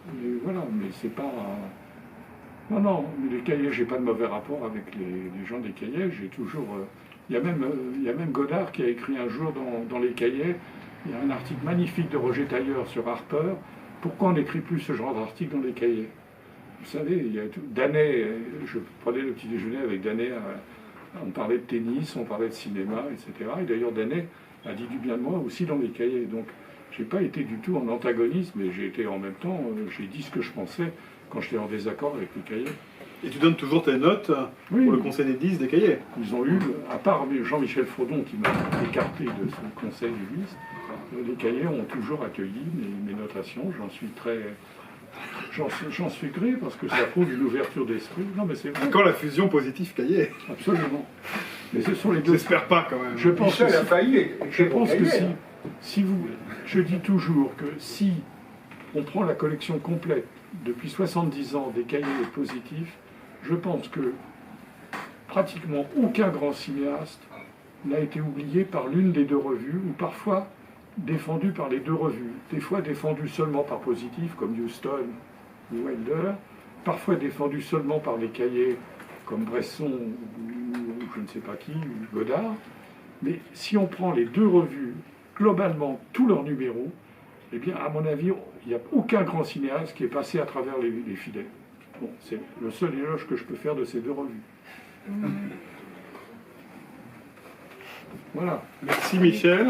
Mais voilà, mais c'est pas... Non, mais les Cahiers, j'ai pas de mauvais rapport avec les gens des Cahiers. J'ai toujours... Il y a même Godard qui a écrit un jour dans les Cahiers, il y a un article magnifique de Roger Tailleur sur Harper. Pourquoi on n'écrit plus ce genre d'article dans les Cahiers? Vous savez, il y a tout. Danet, je prenais le petit déjeuner avec Danet, on parlait de tennis, on parlait de cinéma, etc. Et d'ailleurs, Danet a dit du bien de moi aussi dans les cahiers. Donc, j'ai pas été du tout en antagonisme, mais j'ai été en même temps, j'ai dit ce que je pensais quand j'étais en désaccord avec les cahiers. Et tu donnes toujours tes notes pour le conseil des 10 des cahiers. Ils ont eu, à part Jean-Michel Frodon qui m'a écarté de ce conseil des 10, les cahiers ont toujours accueilli mes notations. J'en suis gré parce que ça prouve une ouverture d'esprit. Non, mais c'est vrai. Quand la fusion positif-cahier. Absolument. Mais ce sont les deux. J'espère pas quand même. Je pense Michel que a failli. je pense que si vous, je dis toujours que si on prend la collection complète depuis 70 ans des cahiers positifs, je pense que pratiquement aucun grand cinéaste n'a été oublié par l'une des deux revues, ou parfois défendu par les deux revues. Des fois défendu seulement par Positif, comme Huston ou Wilder, parfois défendu seulement par les cahiers, comme Bresson ou je ne sais pas qui, ou Godard. Mais si on prend les deux revues, globalement, tous leurs numéros, eh bien, à mon avis, il n'y a aucun grand cinéaste qui est passé à travers les filets. Bon, c'est le seul éloge que je peux faire de ces deux revues. Voilà. Merci Michel.